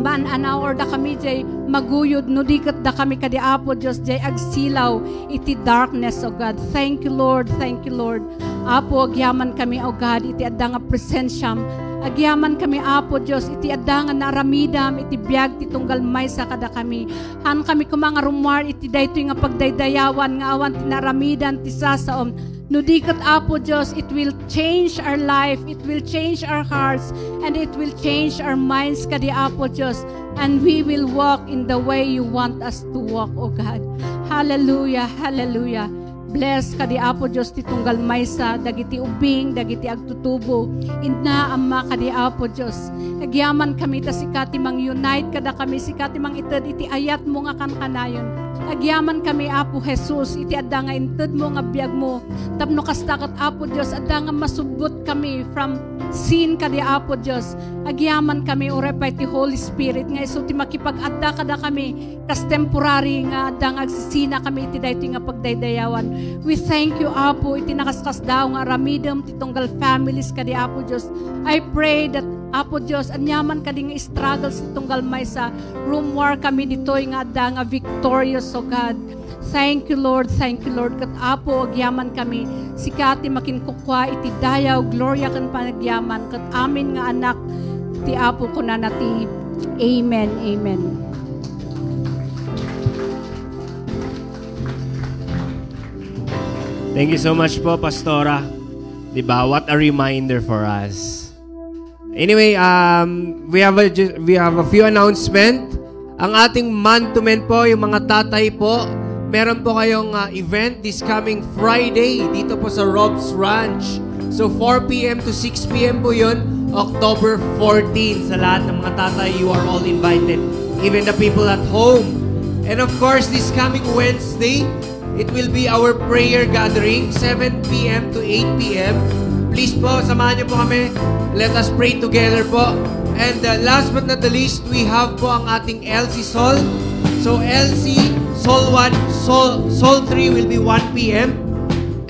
or da kami jay maguyod no dikat da kami kadi Apo Diyos jay agsilaw iti darkness, O God. Thank you, Lord, thank you, Lord. Apo agyaman kami, O God, iti adda nga presensyam. Agyaman kami Apo Diyos, iti adda nga naramidam iti biag ti tunggal maysa kada kami. Han kami kumanga rumwar iti daytoy nga pagdaydayawan nga awan ti naramidan ti sasaom. No dikat Apo Diyos, it will change our life, it will change our hearts, and it will change our minds kadi Apo Diyos, and we will walk in the way you want us to walk, O God. Hallelujah, hallelujah. Bless kadi Apo Diyos ti tunggal maysa, dagiti ubing, dagiti agtutubo, inna amma kadi Apo Diyos. Agyaman kami ta sikati mang unite kada kami, sikati mang ited iti ayat mo nga kankanayon. Agyaman kami Apo Jesus, iti adda nga inted mo nga biag mo. Tapno kastakat Apo Diyos, adda nga masubot kami from sin kadi Apo Diyos. Agyaman kami urepay ti Holy Spirit nga iso ti makipag-adda kada kami kas temporary nga adda nga agsisina kami iti daytoy nga pagdaydayawan. We thank you Apo, iti nakaskas daw nga aramidem ti tunggal families kadi Apo Diyos. I pray that Apo Diyos, anyaman kadi nga struggles ti tunggal maysa, room war kami ditoy nga adda nga victorious, O God. Thank you, Lord, thank you, Lord. Kat Apo agyaman kami, sikati makinkukwa iti dayaw, gloria kan panagyaman, kat amin nga anak ti Apo ko na nati. Amen, amen. Thank you so much po, Pastora. Diba? What a reminder for us. Anyway, we have a few announcement. Ang ating man-to-man po, yung mga tatay po, meron po kayong event this coming Friday dito po sa Rob's Ranch. So 4 p.m. to 6 p.m. po yun, October 14. Sa lahat ng mga tatay, you are all invited. Even the people at home. And of course, this coming Wednesday, it will be our prayer gathering, 7 p.m. to 8 p.m. Please po, samahan niyo po kami. Let us pray together po. And last but not the least, we have po ang ating LC Sol. So LC, Sol 1, Sol 3 will be 1 p.m.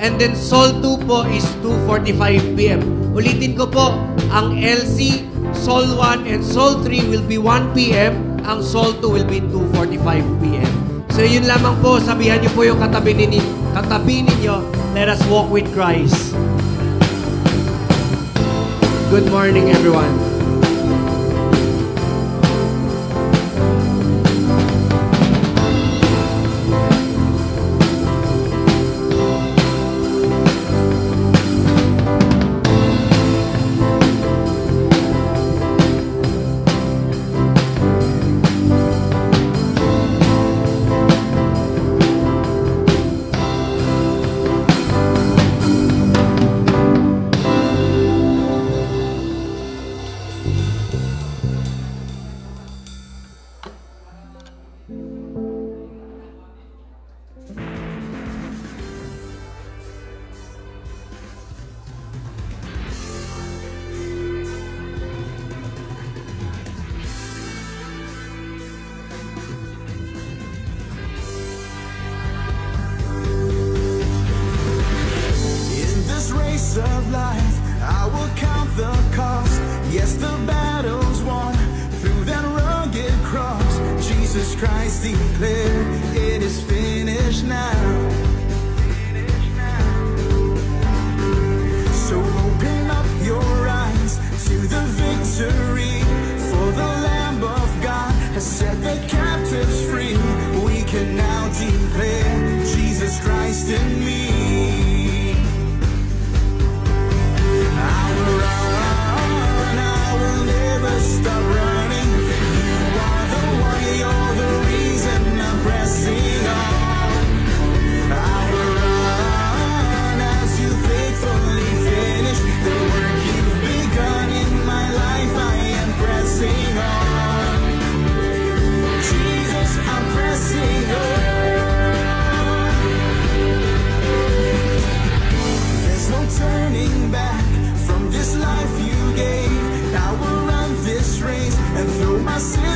And then Sol 2 po is 2:45 p.m. Ulitin ko po, ang LC, Sol 1, and Sol 3 will be 1 p.m. Ang Sol 2 will be 2:45 p.m. So yun lamang po, sabihan niyo po yung katabi ninyo, let us walk with Christ. Good morning, everyone. Jesus Christ declared, it is finished now. So open up your eyes to the victory, for the Lamb of God has set the captives free. We can now declare Jesus Christ in me. I will run, I will never stop running. You are the one, you're the reason I'm pressing on. I will run as you faithfully finish the work you've begun in my life. I am pressing on. Jesus, I'm pressing on. There's no turning back from this life you gave. I will run this race and throw my sin